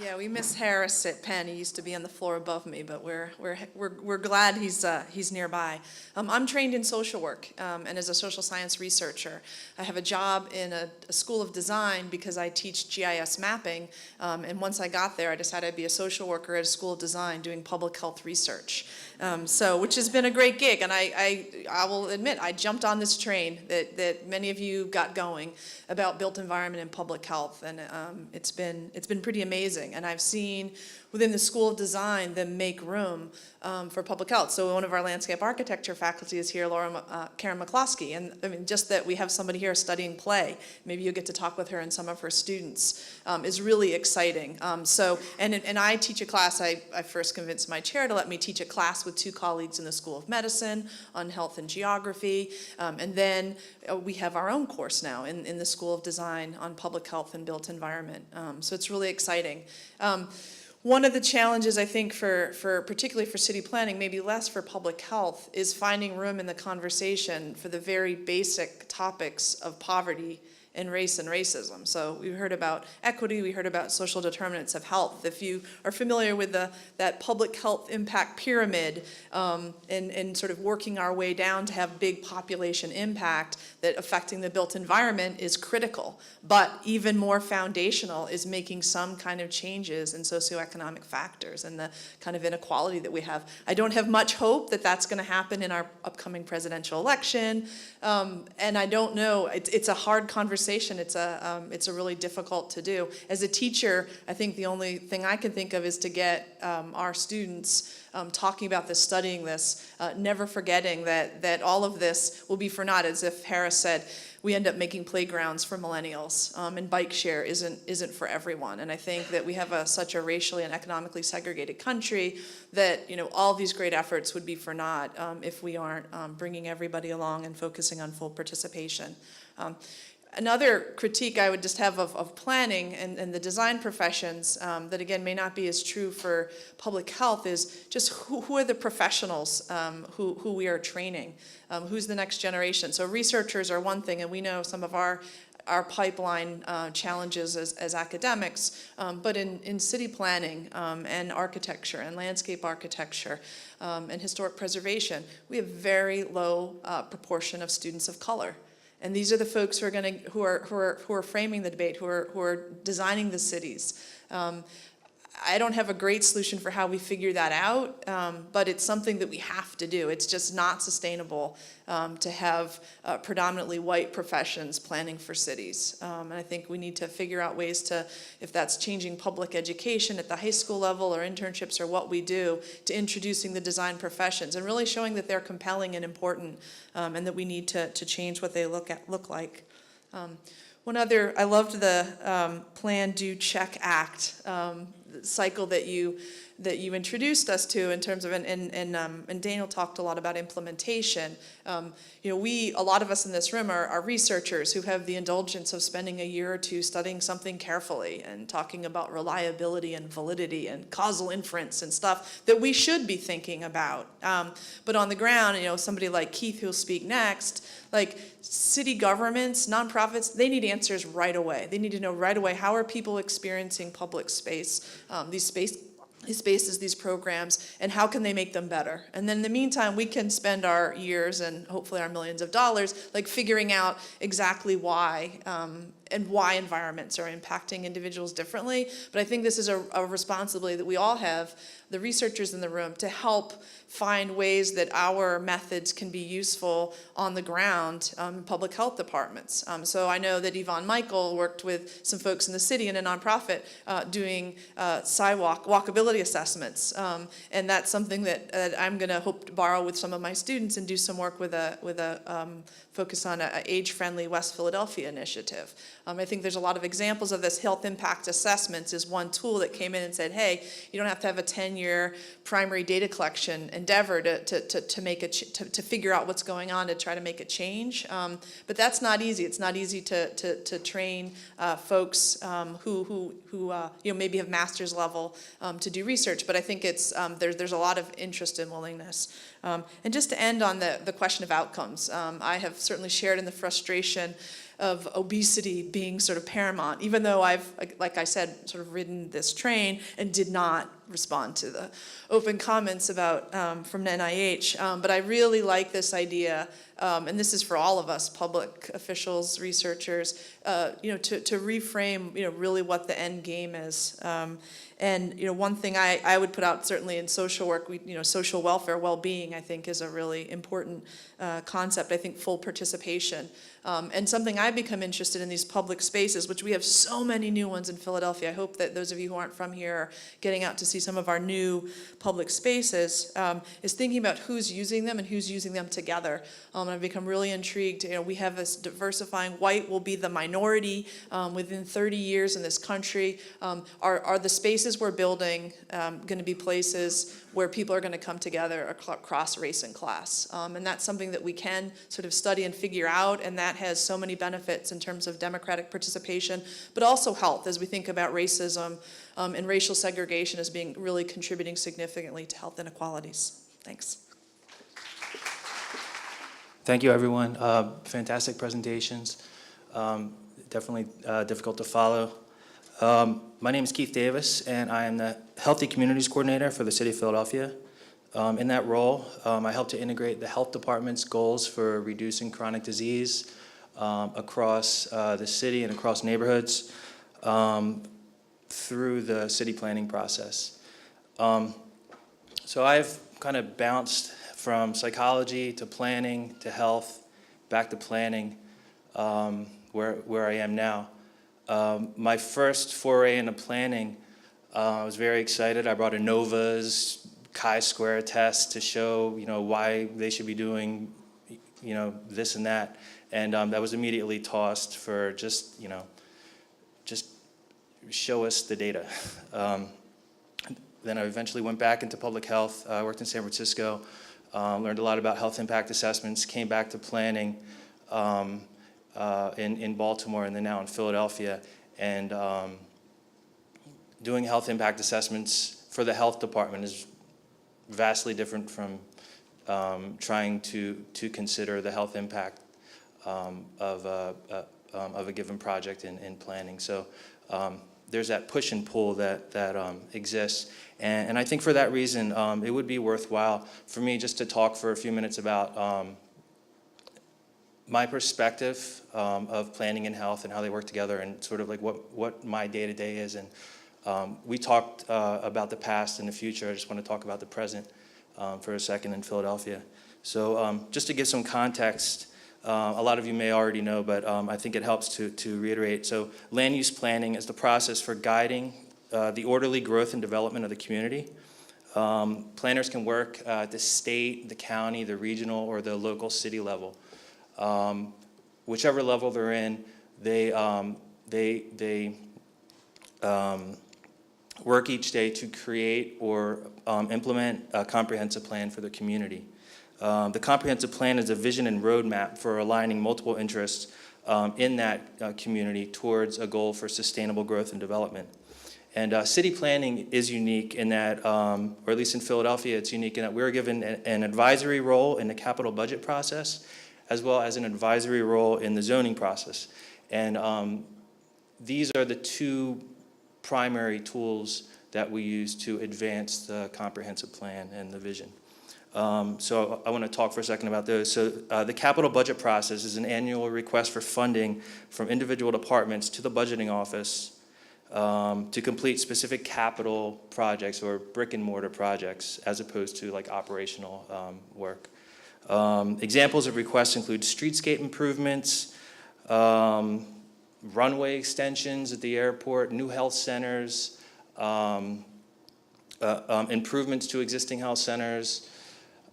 Yeah, we miss Harris at Penn. He used to be on the floor above me, but we're glad he's nearby. I'm trained in social work, and as a social science researcher, I have a job in a school of design because I teach GIS mapping. And once I got there, I decided I'd be a social worker at a school of design doing public health research. Which has been a great gig, and I will admit I jumped on this train that many of you got going about built environment and public health, and it's been pretty amazing. And I've seen within the School of Design them make room for public health. So one of our landscape architecture faculty is here, Karen McCloskey, and I mean just that we have somebody here studying play. Maybe you'll get to talk with her and some of her students is really exciting. And I teach a class. I first convinced my chair to let me teach a class with two colleagues in the School of Medicine on health and geography, and then we have our own course now in the School of Design on public health and built environment. So it's really exciting. One of the challenges, I think, for particularly for city planning, maybe less for public health, is finding room in the conversation for the very basic topics of poverty and race and racism. So we heard about equity, we heard about social determinants of health. If you are familiar with that public health impact pyramid and sort of working our way down to have big population impact, that affecting the built environment is critical. But even more foundational is making some kind of changes in socioeconomic factors and the kind of inequality that we have. I don't have much hope that that's going to happen in our upcoming presidential election. And I don't know, it's a hard conversation. It's a really difficult to do. As a teacher, I think the only thing I can think of is to get our students talking about this, studying this, never forgetting that all of this will be for naught. As if Harris said, we end up making playgrounds for millennials, and bike share isn't for everyone. And I think that we have such a racially and economically segregated country that all these great efforts would be for naught if we aren't bringing everybody along and focusing on full participation. Another critique I would just have of planning and the design professions that again may not be as true for public health is just who are the professionals who we are training, who's the next generation. So researchers are one thing, and we know some of our pipeline challenges as academics, but in city planning and architecture and landscape architecture and historic preservation, we have very low proportion of students of color. And these are the folks who are framing the debate, who are designing the cities. I don't have a great solution for how we figure that out, but it's something that we have to do. It's just not sustainable to have predominantly white professions planning for cities. And I think we need to figure out ways to, if that's changing public education at the high school level or internships or what we do, to introducing the design professions and really showing that they're compelling and important and that we need to change what they look like. One other, I loved the Plan, Do, Check, Act. cycle that you introduced us to in terms of, and Daniel talked a lot about implementation. A lot of us in this room are researchers who have the indulgence of spending a year or two studying something carefully and talking about reliability and validity and causal inference and stuff that we should be thinking about. But on the ground, somebody like Keith who'll speak next, like city governments, nonprofits, they need answers right away. They need to know right away, how are people experiencing public space, these spaces, these programs, and how can they make them better? And then in the meantime, we can spend our years and hopefully our millions of dollars like figuring out exactly why and why environments are impacting individuals differently. But I think this is a responsibility that we all have, the researchers in the room, to help find ways that our methods can be useful on the ground in public health departments. So I know that Yvonne Michael worked with some folks in the city in a nonprofit doing walkability assessments. And that's something that I'm going to hope to borrow with some of my students and do some work with a focus on an age-friendly West Philadelphia initiative. I think there's a lot of examples of this. Health impact assessments is one tool that came in and said, hey, you don't have to have a 10-year primary data collection endeavor to figure out what's going on to try to make a change. But that's not easy. It's not easy to train folks who maybe have master's level to do research. But I think it's there's a lot of interest and willingness. And just to end on the question of outcomes, I have certainly shared in the frustration of obesity being sort of paramount, even though I've, like I said, sort of ridden this train and did not respond to the open comments about from NIH. But I really like this idea, and this is for all of us, public officials, researchers, to reframe, really what the end game is. And one thing I would put out certainly in social work, social welfare, well-being, I think is a really important concept. I think full participation. And something I've become interested in these public spaces, which we have so many new ones in Philadelphia. I hope that those of you who aren't from here are getting out to see some of our new public spaces, is thinking about who's using them and who's using them together. And I've become really intrigued. We have this diversifying. White will be the minority within 30 years in this country. Are the spaces we're building going to be places where people are going to come together across race and class? And that's something that we can sort of study and figure out, and that has so many benefits in terms of democratic participation, but also health, as we think about racism and racial segregation as being really contributing significantly to health inequalities. Thanks. Thank you, everyone. Fantastic presentations. Definitely difficult to follow. My name is Keith Davis, and I am the Healthy Communities Coordinator for the City of Philadelphia. In that role, I help to integrate the health department's goals for reducing chronic disease across the city and across neighborhoods through the city planning process. So I've kind of bounced from psychology to planning to health, back to planning, where I am now. My first foray into planning, I was very excited. I brought a NOVA's chi-square test to show, why they should be doing, this and that. And that was immediately tossed for just show us the data. Then I eventually went back into public health. I worked in San Francisco, learned a lot about health impact assessments, came back to planning in Baltimore and then now in Philadelphia. And doing health impact assessments for the health department is vastly different from trying to consider the health impact of a given project in planning. So there's that push and pull that exists. And I think for that reason, it would be worthwhile for me just to talk for a few minutes about my perspective of planning and health and how they work together and sort of like what my day-to-day is. And we talked about the past and the future. I just want to talk about the present for a second in Philadelphia. So just to give some context, a lot of you may already know, but I think it helps to reiterate. So land use planning is the process for guiding the orderly growth and development of the community. Planners can work at the state, the county, the regional, or the local city level. Whichever level they're in, they work each day to create or implement a comprehensive plan for the community. The comprehensive plan is a vision and roadmap for aligning multiple interests in that community towards a goal for sustainable growth and development. And city planning is unique in that, or at least in Philadelphia, it's unique in that we're given an advisory role in the capital budget process, as well as an advisory role in the zoning process. And these are the two primary tools that we use to advance the comprehensive plan and the vision. So I want to talk for a second about those. So the capital budget process is an annual request for funding from individual departments to the budgeting office to complete specific capital projects or brick and mortar projects as opposed to like operational work. Examples of requests include streetscape improvements, runway extensions at the airport, new health centers, improvements to existing health centers,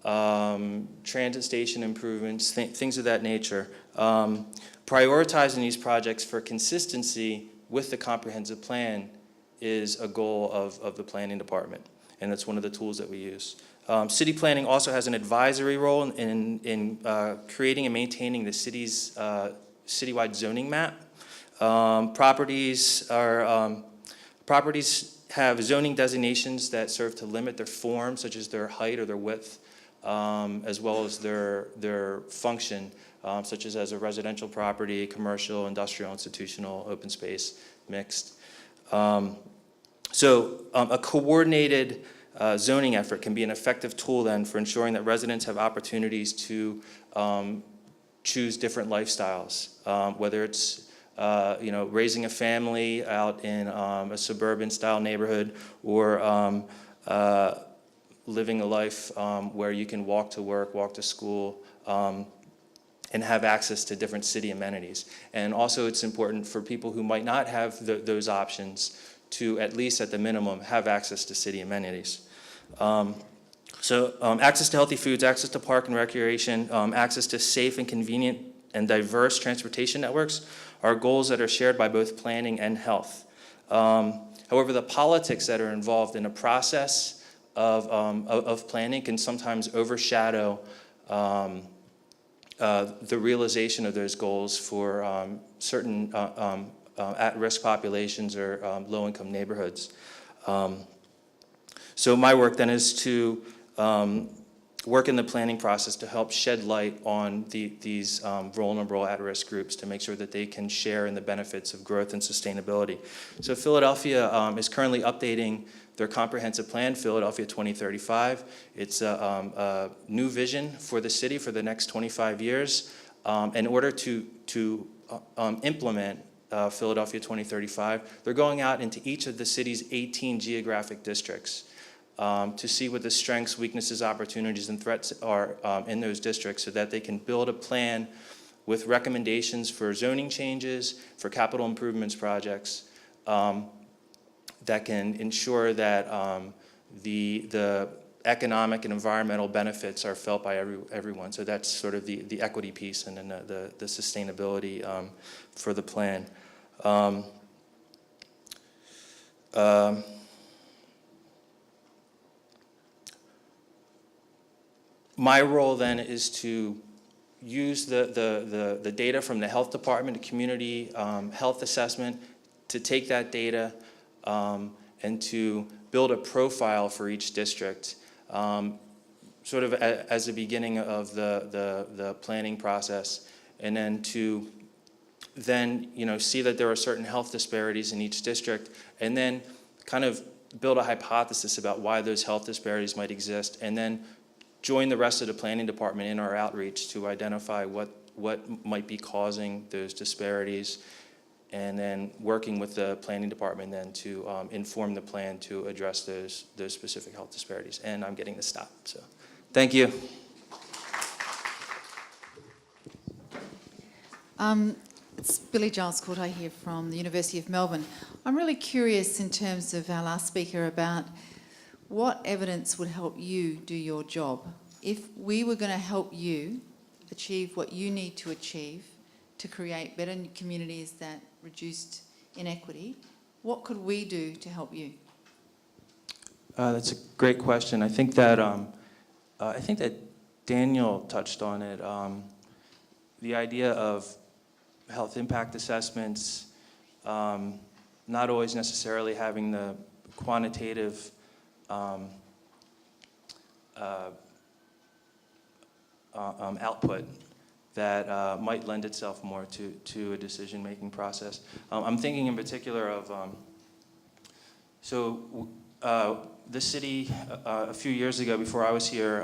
transit station improvements, things of that nature. Prioritizing these projects for consistency with the comprehensive plan is a goal of the planning department, and that's one of the tools that we use. City planning also has an advisory role in creating and maintaining the city's citywide zoning map. Properties have zoning designations that serve to limit their form, such as their height or their width, as well as their function, such as a residential property, commercial, industrial, institutional, open space, mixed. So a coordinated zoning effort can be an effective tool then for ensuring that residents have opportunities to choose different lifestyles, whether it's raising a family out in a suburban style neighborhood, or living a life where you can walk to work, walk to school, and have access to different city amenities. And also it's important for people who might not have those options to, at least at the minimum, have access to city amenities. Access to healthy foods, access to park and recreation, access to safe and convenient and diverse transportation networks are goals that are shared by both planning and health. However, the politics that are involved in a process of planning can sometimes overshadow the realization of those goals for certain at-risk populations or low-income neighborhoods. So my work then is to work in the planning process to help shed light on these vulnerable at-risk groups to make sure that they can share in the benefits of growth and sustainability. So Philadelphia is currently updating their comprehensive plan, Philadelphia 2035. It's a new vision for the city for the next 25 years. In order to implement Philadelphia 2035, they're going out into each of the city's 18 geographic districts to see what the strengths, weaknesses, opportunities, and threats are in those districts so that they can build a plan with recommendations for zoning changes, for capital improvements projects, that can ensure that the economic and environmental benefits are felt by everyone. So that's sort of the equity piece, and then the sustainability for the plan. My role then is to use the data from the health department, the community health assessment, to take that data and to build a profile for each district, sort of as the beginning of the planning process, and then to see that there are certain health disparities in each district, and then kind of build a hypothesis about why those health disparities might exist, and then join the rest of the planning department in our outreach to identify what might be causing those disparities, and then working with the planning department then to inform the plan to address those specific health disparities. And I'm getting to stop, so thank you. It's Billy Giles Courtay here from the University of Melbourne. I'm really curious in terms of our last speaker about what evidence would help you do your job. If we were going to help you achieve what you need to achieve to create better communities that reduced inequity, what could we do to help you? That's a great question. I think that Daniel touched on it. The idea of health impact assessments, not always necessarily having the quantitative output that might lend itself more to a decision-making process. I'm thinking in particular of, the city a few years ago, before I was here,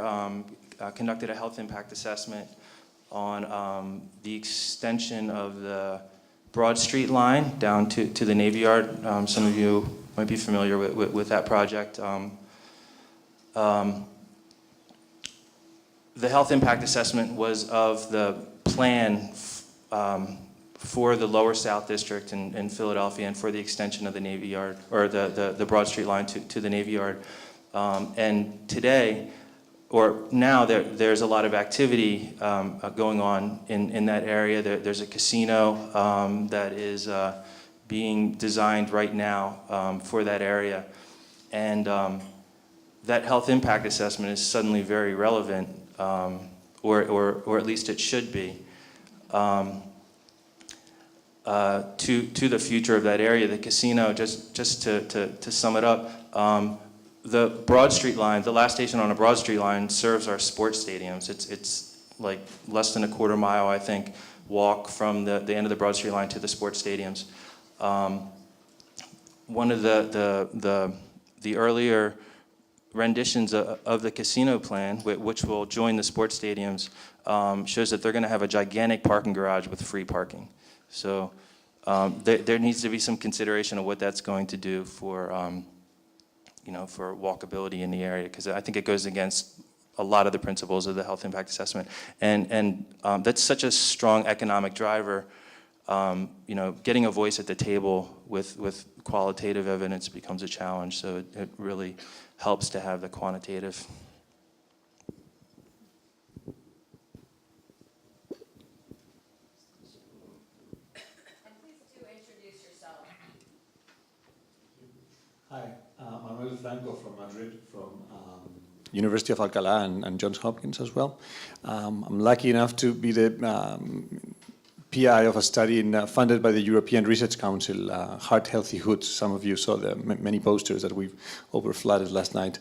conducted a health impact assessment on the extension of the Broad Street line down to the Navy Yard. Some of you might be familiar with that project. The health impact assessment was of the plan for the Lower South District in Philadelphia and for the extension of the Navy Yard, or the Broad Street line to the Navy Yard. And today, or now, there's a lot of activity going on in that area. There's a casino that is being designed right now for that area. And that health impact assessment is suddenly very relevant, or at least it should be, to the future of that area. The casino, just to sum it up, the Broad Street line, the last station on a Broad Street line, serves our sports stadiums. It's like less than a quarter mile, I think, walk from the end of the Broad Street line to the sports stadiums. One of the earlier renditions of the casino plan, which will join the sports stadiums, shows that they're going to have a gigantic parking garage with free parking. So there needs to be some consideration of what that's going to do for for walkability in the area, because I think it goes against a lot of the principles of the health impact assessment. And that's such a strong economic driver. Getting a voice at the table with qualitative evidence becomes a challenge. So it really helps to have the quantitative. Hi, Manuel Franco from Madrid, from University of Alcalá and Johns Hopkins as well. I'm lucky enough to be the PI of a study funded by the European Research Council, Heart Healthy Hoods. Some of you saw the many posters that we've overflooded last night.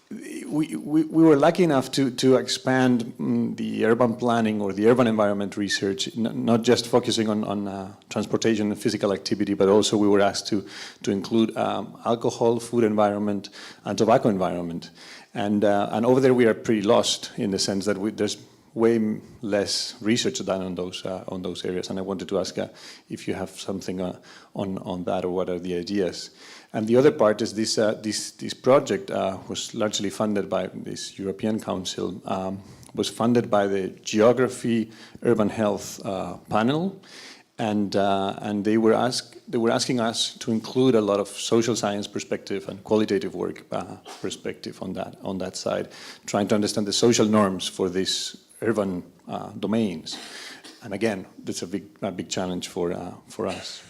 We were lucky enough to expand the urban planning or the urban environment research, not just focusing on transportation and physical activity, but also we were asked to include alcohol, food environment, and tobacco environment. And over there we are pretty lost in the sense that there's way less research done on those areas. And I wanted to ask if you have something on that, or what are the ideas. And the other part is this project was largely funded by this European Council, was funded by the Geography Urban Health panel, and they were asking us to include a lot of social science perspective and qualitative work perspective on that side, trying to understand the social norms for these urban domains. And again, that's a big challenge for us.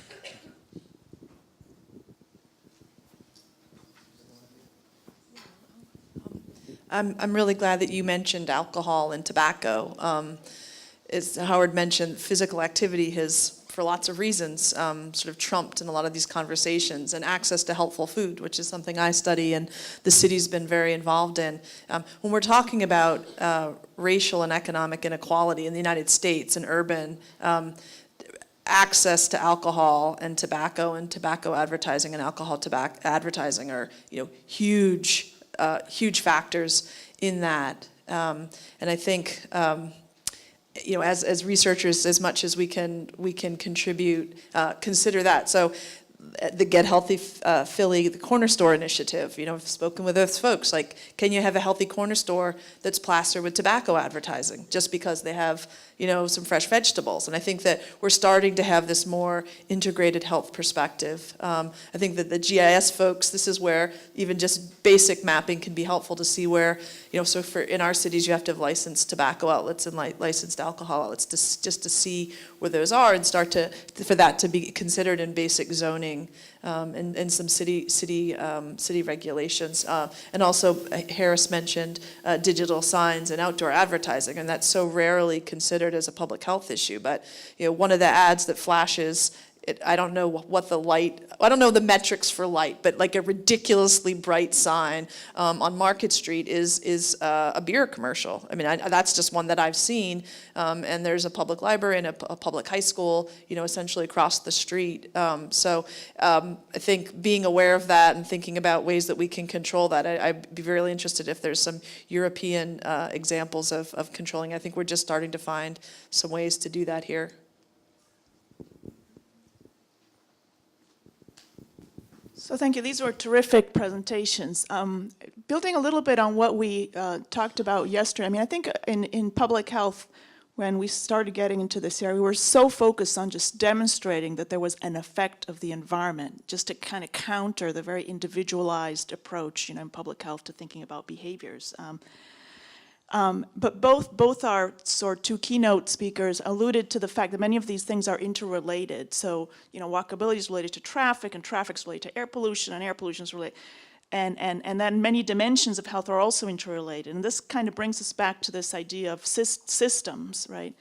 I'm really glad that you mentioned alcohol and tobacco. As Howard mentioned, physical activity has, for lots of reasons, sort of trumped in a lot of these conversations, and access to healthful food, which is something I study and the city's been very involved in. When we're talking about racial and economic inequality in the United States and urban, access to alcohol and tobacco advertising and alcohol tobacco advertising are huge factors in that. And I think as researchers, as much as we can contribute, consider that. So the Get Healthy Philly, the corner store initiative, I've spoken with those folks, like, can you have a healthy corner store that's plastered with tobacco advertising just because they have, some fresh vegetables? And I think that we're starting to have this more integrated health perspective. I think that the GIS folks, this is where even just basic mapping can be helpful to see where, so in our cities you have to have licensed tobacco outlets and licensed alcohol outlets just to see where those are, and start for that to be considered in basic zoning zoning and some city regulations. And also Harris mentioned digital signs and outdoor advertising, and that's so rarely considered as a public health issue. But one of the ads that flashes, I don't know what the light, I don't know the metrics for light, but like a ridiculously bright sign on Market Street is a beer commercial. I mean, that's just one that I've seen, and there's a public library and a public high school, essentially across the street. So I think being aware of that and thinking about ways that we can control that, I'd be really interested if there's some European examples of controlling. I think we're just starting to find some ways to do that here. So thank you. These were terrific presentations. Building a little bit on what we talked about yesterday, I mean, I think in public health, when we started getting into this area, we were so focused on just demonstrating that there was an effect of the environment, just to kind of counter the very individualized approach, in public health to thinking about behaviors. But both our sort of two keynote speakers alluded to the fact that many of these things are interrelated. So, walkability is related to traffic, and traffic is related to air pollution, and air pollution is related. And then many dimensions of health are also interrelated. And this kind of brings us back to this idea of systems, right?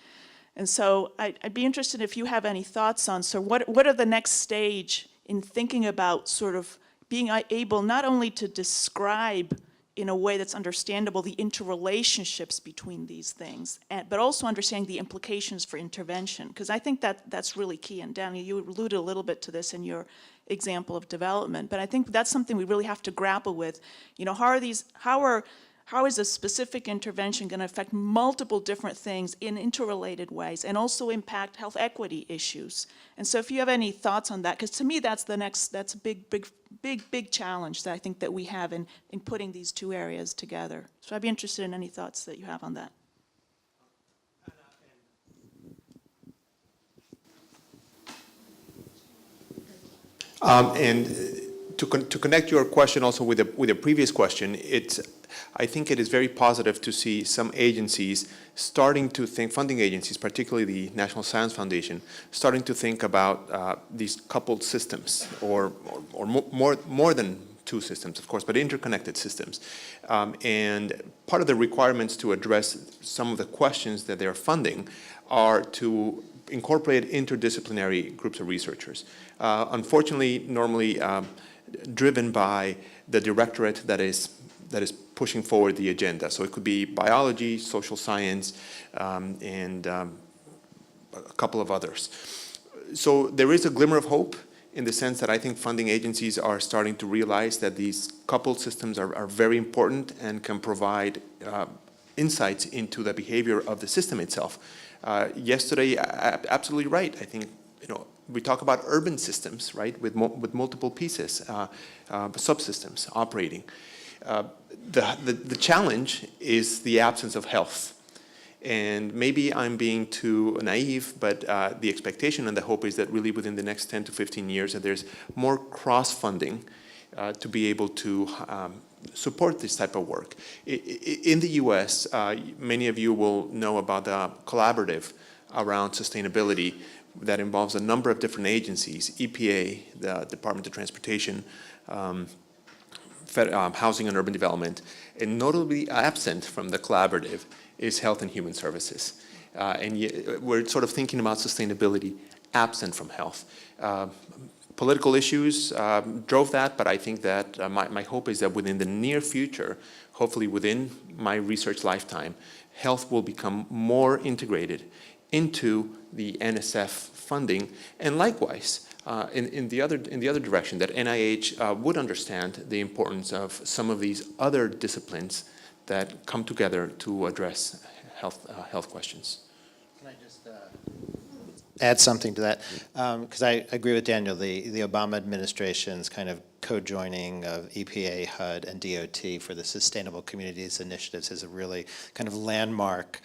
And so I'd be interested if you have any thoughts on, so what are the next stage in thinking about sort of being able not only to describe in a way that's understandable the interrelationships between these things, but also understanding the implications for intervention, because I think that's really key. And Daniel, you alluded a little bit to this in your example of development, but I think that's something we really have to grapple with. How is a specific intervention going to affect multiple different things in interrelated ways and also impact health equity issues? And so if you have any thoughts on that, because to me that's a big challenge that I think that we have in putting these two areas together. So I'd be interested in any thoughts that you have on that. And to connect your question also with the previous question, I think it is very positive to see some agencies starting to think, funding agencies, particularly the National Science Foundation, starting to think about these coupled systems, or more than two systems, of course, but interconnected systems. And part of the requirements to address some of the questions that they're funding are to incorporate interdisciplinary groups of researchers. Unfortunately, normally driven by the directorate that is pushing forward the agenda. So it could be biology, social science, and a couple of others. So there is a glimmer of hope in the sense that I think funding agencies are starting to realize that these coupled systems are very important and can provide insights into the behavior of the system itself. Yesterday, absolutely right. I think, we talk about urban systems, right, with multiple pieces, subsystems operating. The challenge is the absence of health. And maybe I'm being too naive, but the expectation and the hope is that really within the next 10 to 15 years that there's more cross-funding to be able to support this type of work. In the US, many of you will know about the collaborative around sustainability that involves a number of different agencies, EPA, the Department of Transportation, Housing and Urban Development, and notably absent from the collaborative is Health and Human Services. And we're sort of thinking about sustainability absent from health. Political issues drove that, but I think that my hope is that within the near future, hopefully within my research lifetime, health will become more integrated into the NSF funding, and likewise, in the other direction, that NIH would understand the importance of some of these other disciplines that come together to address health questions. Can I just add something to that? Because I agree with Daniel, the Obama administration's kind of co-joining of EPA, HUD, and DOT for the Sustainable Communities Initiatives is a really kind of landmark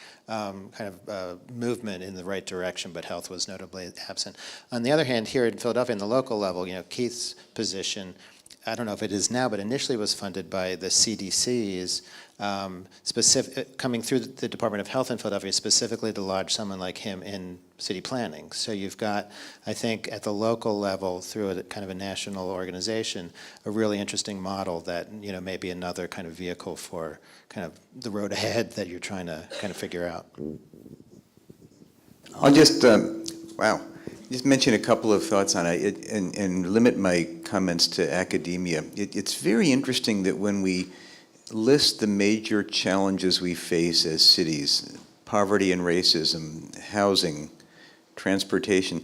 movement in the right direction, but health was notably absent. On the other hand, here in Philadelphia, in the local level, Keith's position I don't know if it is now, but initially was funded by the CDC, is coming through the Department of Health in Philadelphia, specifically to lodge someone like him in city planning. So you've got, I think, at the local level, through a kind of a national organization, a really interesting model that, you know, may be another kind of vehicle for kind of the road ahead that you're trying to kind of figure out. I'll just, just mention a couple of thoughts on it and limit my comments to academia. It's very interesting that when we list the major challenges we face as cities, poverty and racism, housing, transportation,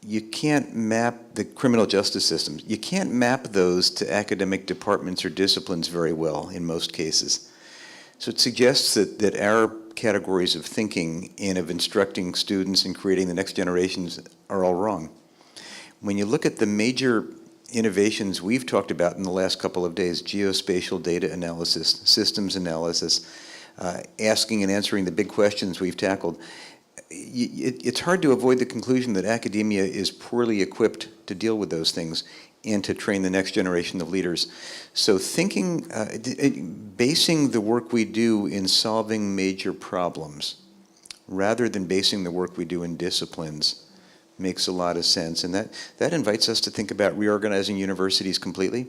you can't map the criminal justice systems. You can't map those to academic departments or disciplines very well in most cases. So it suggests that our categories of thinking and of instructing students and creating the next generations are all wrong. When you look at the major innovations we've talked about in the last couple of days, geospatial data analysis, systems analysis, asking and answering the big questions we've tackled, it's hard to avoid the conclusion that academia is poorly equipped to deal with those things and to train the next generation of leaders. So thinking, basing the work we do in solving major problems, rather than basing the work we do in disciplines, makes a lot of sense. And that invites us to think about reorganizing universities completely,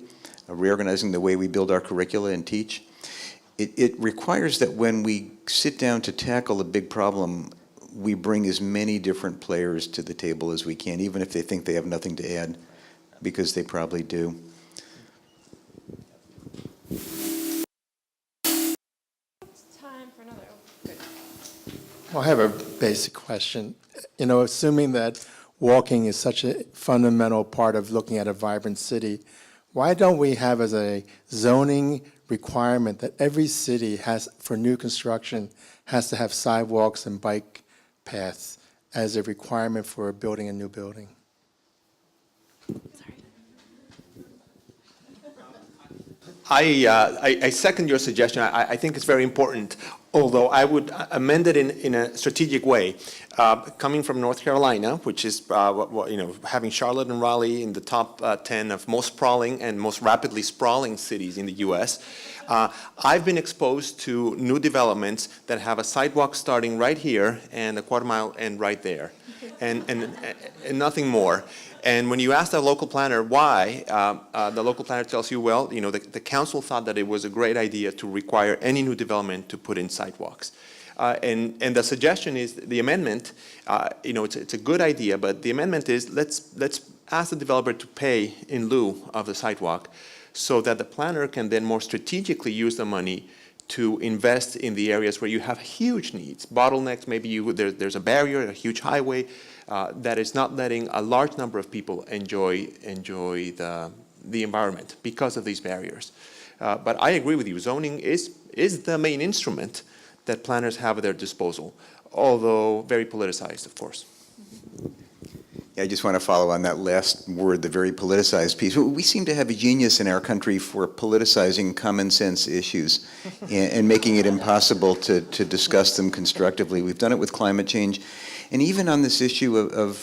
reorganizing the way we build our curricula and teach. It requires that when we sit down to tackle a big problem, we bring as many different players to the table as we can, even if they think they have nothing to add, because they probably do. Time for another. Oh, good. Well, I have a basic question. You know, assuming that walking is such a fundamental part of looking at a vibrant city, why don't we have as a zoning requirement that every city has, for new construction, has to have sidewalks and bike paths as a requirement for building a new building? I second your suggestion. I think it's very important, although I would amend it in a strategic way. Coming from North Carolina, which is having Charlotte and Raleigh in the top 10 of most sprawling and most rapidly sprawling cities in the U.S., I've been exposed to new developments that have a sidewalk starting right here and a quarter mile end right there, and nothing more. And when you ask the local planner why, the local planner tells you, well, you know, the council thought that it was a great idea to require any new development to put in sidewalks. And the suggestion is, the amendment, it's a good idea, but the amendment is, let's ask the developer to pay in lieu of the sidewalk, so that the planner can then more strategically use the money to invest in the areas where you have huge needs, bottlenecks. Maybe there's a barrier, a huge highway that is not letting a large number of people enjoy the environment because of these barriers. But I agree with you. Zoning is the main instrument that planners have at their disposal, although very politicized, of course. I just want to follow on that last word, the very politicized piece. We seem to have a genius in our country for politicizing common sense issues and making it impossible to discuss them constructively. We've done it with climate change. And even on this issue of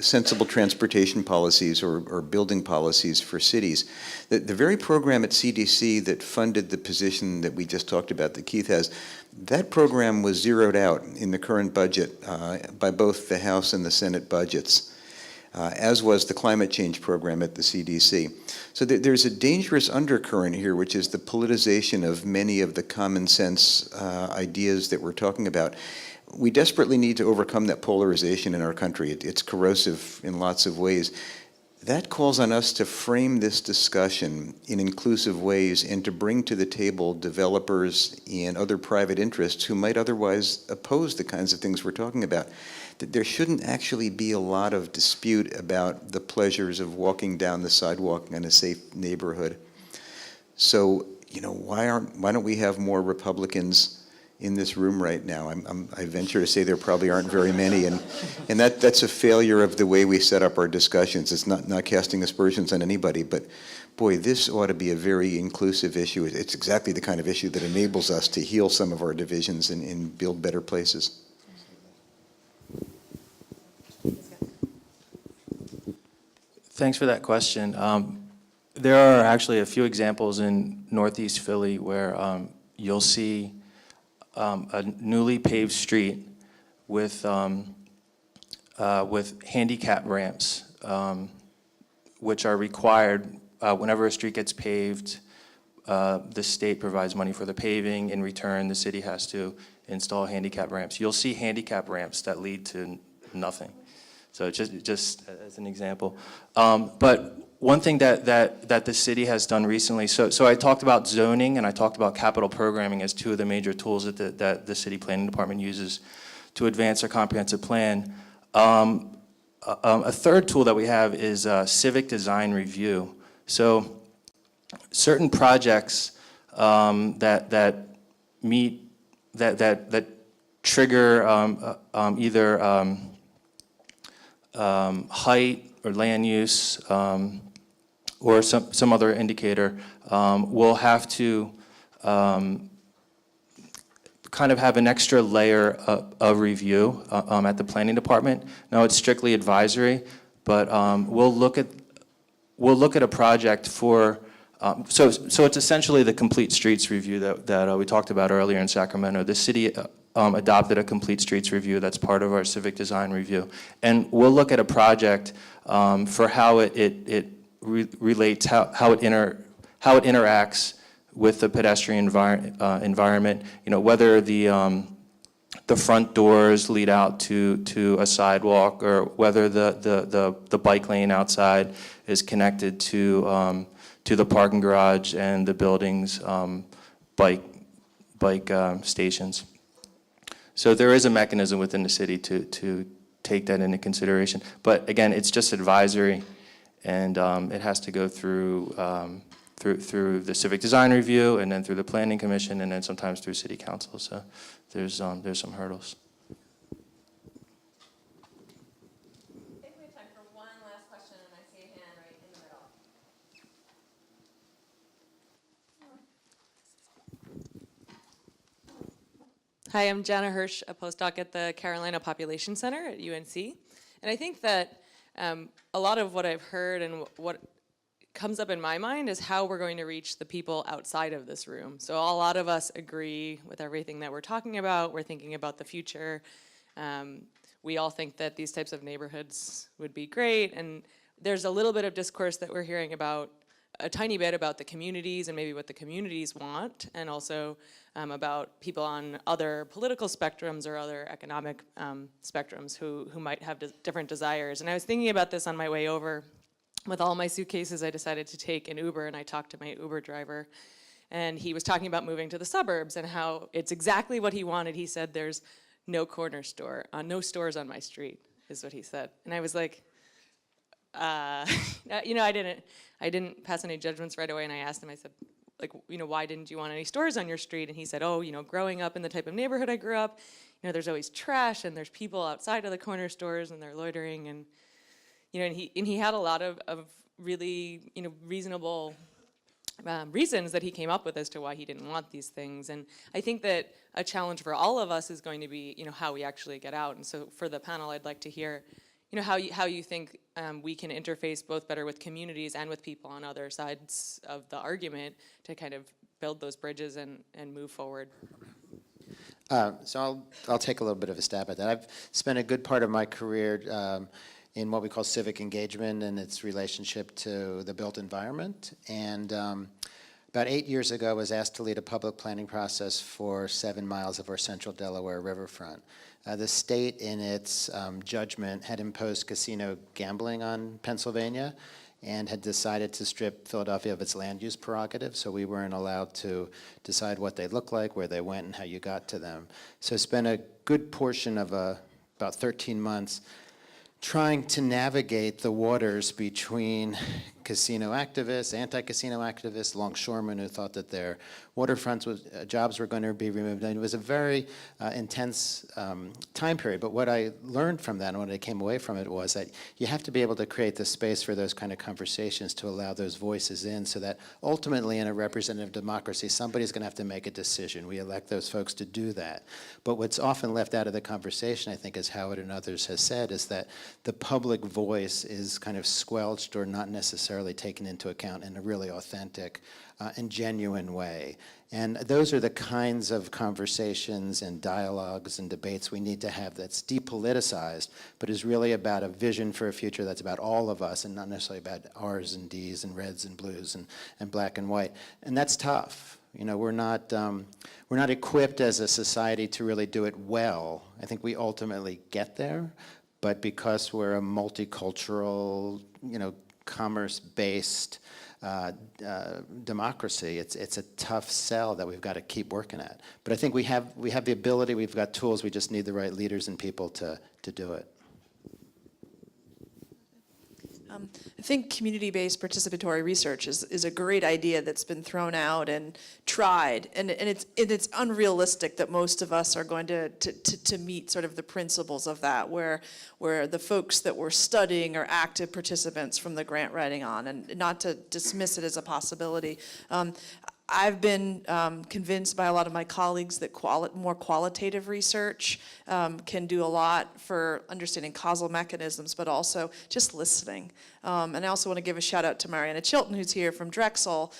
sensible transportation policies or building policies for cities, the very program at CDC that funded the position that we just talked about that Keith has, that program was zeroed out in the current budget by both the House and the Senate budgets. As was the climate change program at the CDC. So there's a dangerous undercurrent here, which is the politicization of many of the common sense ideas that we're talking about. We desperately need to overcome that polarization in our country. It's corrosive in lots of ways. That calls on us to frame this discussion in inclusive ways and to bring to the table developers and other private interests who might otherwise oppose the kinds of things we're talking about. There shouldn't actually be a lot of dispute about the pleasures of walking down the sidewalk in a safe neighborhood. So, why don't we have more Republicans in this room right now? I venture to say there probably aren't very many, and that's a failure of the way we set up our discussions. It's not casting aspersions on anybody, but boy, this ought to be a very inclusive issue. It's exactly the kind of issue that enables us to heal some of our divisions and build better places. Thanks for that question. There are actually a few examples in Northeast Philly where you'll see a newly paved street with handicap ramps, which are required whenever a street gets paved. The state provides money for the paving. In return, the city has to install handicap ramps. You'll see handicap ramps that lead to nothing. So just as an example. But one thing that the city has done recently, so I talked about zoning and I talked about capital programming as two of the major tools that the city planning department uses to advance our comprehensive plan. A third tool that we have is civic design review. So certain projects that trigger either height or land use or some other indicator will have to kind of have an extra layer of review at the planning department. Now it's strictly advisory, but we'll look at a project for so it's essentially the complete streets review that we talked about earlier in Sacramento. The city adopted a complete streets review that's part of our civic design review, and we'll look at a project for how it relates, how it interacts with the pedestrian environment. You know, whether the front doors lead out to a sidewalk, or whether the bike lane outside is connected to the parking garage and the building's bike stations. So there is a mechanism within the city to take that into consideration. But again, it's just advisory, and it has to go through the civic design review, and then through the planning commission, and then sometimes through city council. So there's some hurdles. I think we have time for one last question, and I see a hand right in the middle. Hi, I'm Jana Hirsch, a postdoc at the Carolina Population Center at UNC. And I think that a lot of what I've heard and what comes up in my mind is how we're going to reach the people outside of this room. So a lot of us agree with everything that we're talking about. We're thinking about the future. We all think that these types of neighborhoods would be great. And there's a little bit of discourse that we're hearing about, a tiny bit about the communities and maybe what the communities want, and also about people on other political spectrums or other economic spectrums who might have different desires. And I was thinking about this on my way over. With all my suitcases, I decided to take an Uber, and I talked to my Uber driver. And he was talking about moving to the suburbs and how it's exactly what he wanted. He said, there's no corner store, no stores on my street, is what he said. And I was like, you know, I didn't pass any judgments right away, and I asked him, I said, like, you know, why didn't you want any stores on your street? And he said, oh, you know, growing up in the type of neighborhood I grew up, you know, there's always trash, and there's people outside of the corner stores, and they're loitering, and, you know, and he had a lot of really, you know, reasonable reasons that he came up with as to why he didn't want these things. And I think that a challenge for all of us is going to be, you know, how we actually get out. And so for the panel, I'd like to hear, you know, how you think we can interface both better with communities and with people on other sides of the argument to kind of build those bridges and move forward. So I'll take a little bit of a stab at that. I've spent a good part of my career in what we call civic engagement and its relationship to the built environment. And about 8 years ago, I was asked to lead a public planning process for 7 miles of our central Delaware riverfront. The state, in its judgment, had imposed casino gambling on Pennsylvania and had decided to strip Philadelphia of its land use prerogative, so we weren't allowed to decide what they looked like, where they went, and how you got to them. So I spent a good portion of about 13 months trying to navigate the waters between casino activists, anti-casino activists, longshoremen who thought that their waterfronts jobs were going to be removed. And it was a very intense time period. But what I learned from that and what I came away from it was that you have to be able to create the space for those kind of conversations to allow those voices in, so that ultimately in a representative democracy, somebody's going to have to make a decision. We elect those folks to do that. But what's often left out of the conversation, I think, as Howard and others have said, is that the public voice is kind of squelched or not necessarily necessarily taken into account in a really authentic and genuine way. And those are the kinds of conversations and dialogues and debates we need to have that's depoliticized, but is really about a vision for a future that's about all of us and not necessarily about R's and D's and reds and blues and black and white. And that's tough. You know, we're not equipped as a society to really do it well. I think we ultimately get there, but because we're a multicultural, you know, commerce-based democracy, it's a tough sell that we've got to keep working at. But I think we have the ability, we've got tools, we just need the right leaders and people to do it. I think community-based participatory research is a great idea that's been thrown out and tried, and it's unrealistic that most of us are going to meet sort of the principles of that, where the folks that we're studying are active participants from the grant writing on, and not to dismiss it as a possibility. I've been convinced by a lot of my colleagues that more qualitative research can do a lot for understanding causal mechanisms, but also just listening. And I also want to give a shout out to Mariana Chilton, who's here from Drexel,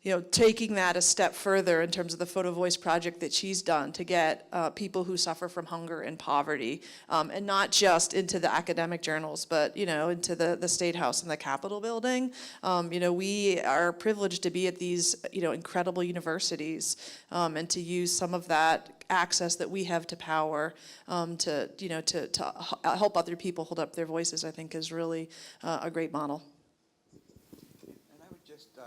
you know, taking that a step further in terms of the Photo Voice project that she's done to get people who suffer from hunger and poverty, and not just into the academic journals, but, you know, into the State House and the Capitol building. You know, we are privileged to be at these, you know, incredible universities, and to use some of that access that we have to power to, you know, to help other people hold up their voices, I think is really a great model.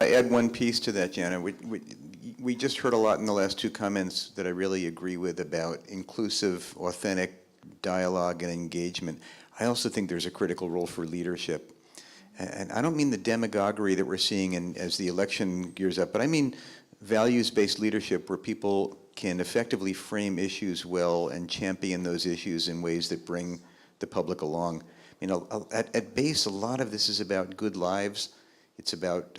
I add one piece to that, Jana. We just heard a lot in the last two comments that I really agree with about inclusive, authentic dialogue and engagement. I also think there's a critical role for leadership. And I don't mean the demagoguery that we're seeing as the election gears up, but I mean values-based leadership where people can effectively frame issues well and champion those issues in ways that bring the public along. You know, at base, a lot of this is about good lives. It's about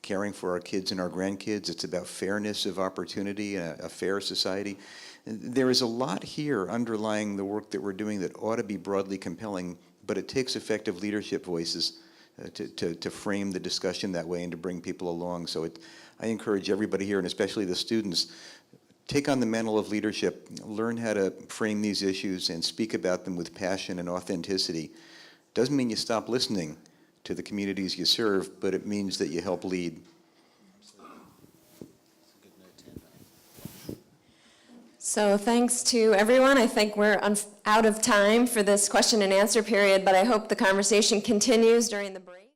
caring for our kids and our grandkids. It's about fairness of opportunity and a fair society. There is a lot here underlying the work that we're doing that ought to be broadly compelling, but it takes effective leadership voices to frame the discussion that way and to bring people along. So I encourage everybody here, and especially the students, take on the mantle of leadership, learn how to frame these issues and speak about them with passion and authenticity. Doesn't mean you stop listening to the communities you serve, but it means that you help lead. So thanks to everyone. I think we're out of time for this question and answer period, but I hope the conversation continues during the break.